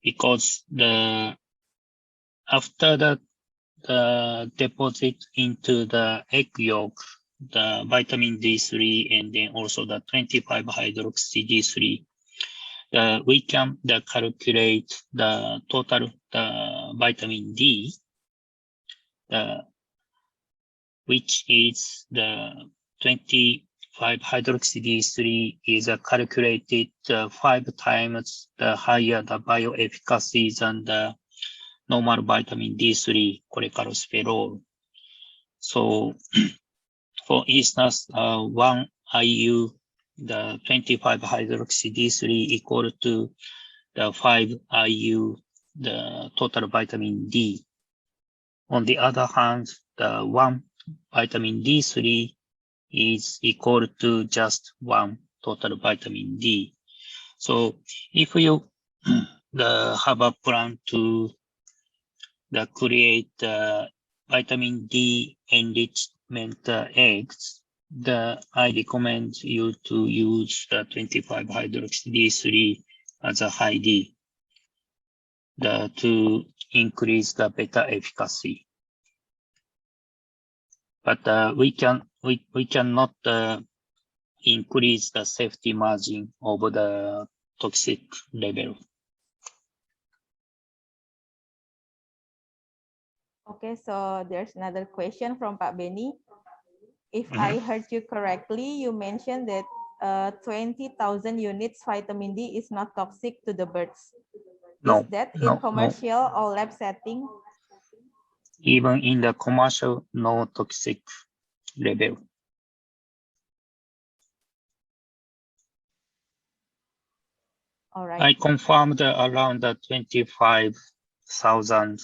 because after the deposit into the egg yolk the vitamin D3 and then also the 25-hydroxy D3. We can calculate the total vitamin D, which is the 25-hydroxy D3 is calculated 5 times the higher the bioefficacy than the normal vitamin D3 cholecalciferol. So, for instance, 1 IU, the 25-hydroxy D3 equal to the 5 IU, the total vitamin D. On the other hand, the 1 vitamin D3 is equal to just 1 total vitamin D. So if you have a plan to create vitamin D enrichment eggs, I recommend you to use the 25-hydroxy D3 as a high D to increase the beta efficacy. But we cannot increase the safety margin over the toxic level. Okay, so there's another question from Pak Benny. If I heard you correctly, you mentioned that 20,000 units vitamin D is not toxic to the birds. No, Is that in commercial or lab setting? Even in the commercial, no toxic level. All right. I confirmed around the 25,000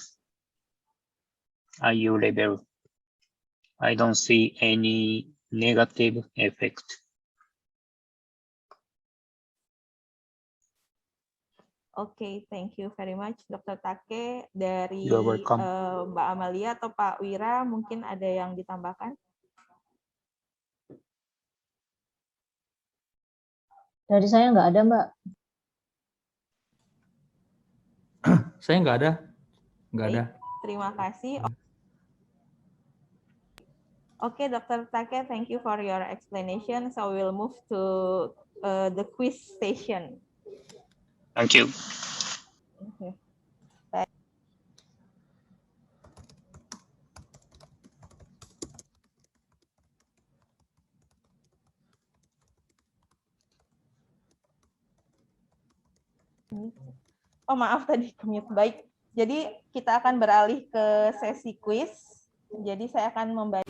IU level. I don't see any negative effect. Oke, thank you very much, Dr. Take. Dari You're welcome. Mbak Amalia atau Pak Wira, mungkin ada yang ditambahkan? Dari saya nggak ada, Mbak. Saya nggak ada. Nggak ada. Terima kasih. Oke, Dr. Take, thank you for your explanation. So we'll move to the quiz session. Thank you. Okay. Oh, maaf tadi commute. Baik. Jadi kita akan beralih ke sesi quiz. Jadi saya akan membaca